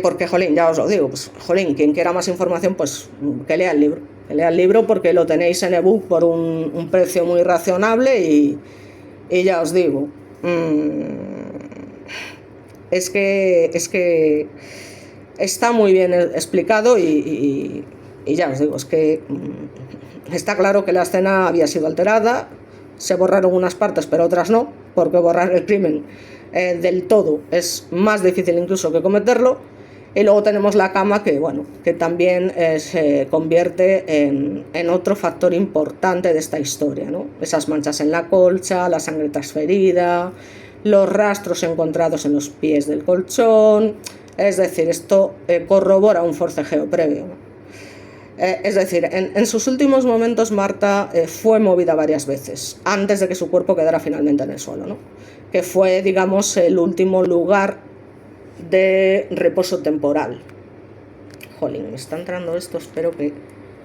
porque, jolín, ya os lo digo, pues, jolín, quien quiera más información, pues que lea el libro porque lo tenéis en ebook por un precio muy razonable y ya os digo, es que está muy bien explicado y ya os digo, es que está claro que la escena había sido alterada, se borraron unas partes pero otras no, porque borrar el crimen del todo es más difícil incluso que cometerlo. Y luego tenemos la cama, que bueno, que también se convierte en otro factor importante de esta historia, ¿no? Esas manchas en la colcha, la sangre transferida, los rastros encontrados en los pies del colchón. Es decir, esto corrobora un forcejeo previo, ¿no? Es decir, en sus últimos momentos Marta fue movida varias veces antes de que su cuerpo quedara finalmente en el suelo, ¿no?, que fue, digamos, el último lugar de reposo temporal. Jolín, me está entrando esto, espero que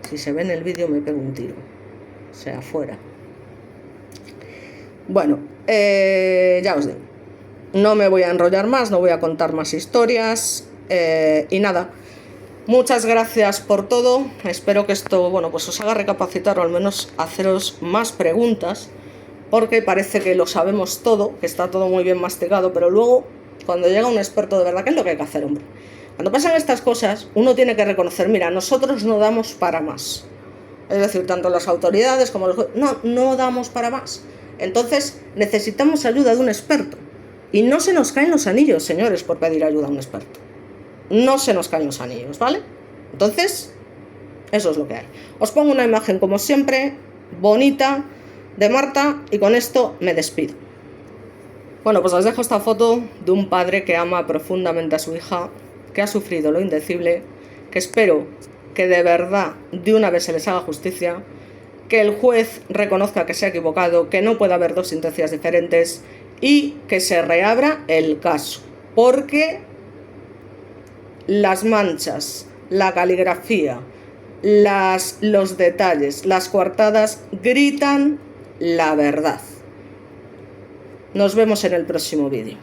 si se ve en el vídeo me pegue un tiro, o sea, fuera. Bueno, ya os digo, no me voy a enrollar más, no voy a contar más historias, y nada. Muchas gracias por todo, espero que esto, bueno, pues os haga recapacitar o al menos haceros más preguntas, porque parece que lo sabemos todo, que está todo muy bien masticado, pero luego, cuando llega un experto de verdad, ¿qué es lo que hay que hacer, hombre? Cuando pasan estas cosas, uno tiene que reconocer, mira, nosotros no damos para más. Es decir, tanto las autoridades como los jueces, no damos para más. Entonces, necesitamos ayuda de un experto. Y no se nos caen los anillos, señores, por pedir ayuda a un experto. No se nos caen los anillos, ¿vale? Entonces, eso es lo que hay. Os pongo una imagen, como siempre, bonita, de Marta, y con esto me despido. Bueno, pues os dejo esta foto de un padre que ama profundamente a su hija, que ha sufrido lo indecible, que espero que de verdad de una vez se les haga justicia, que el juez reconozca que se ha equivocado, que no puede haber dos sentencias diferentes y que se reabra el caso, porque las manchas, la caligrafía, los detalles, las coartadas gritan la verdad. Nos vemos en el próximo vídeo.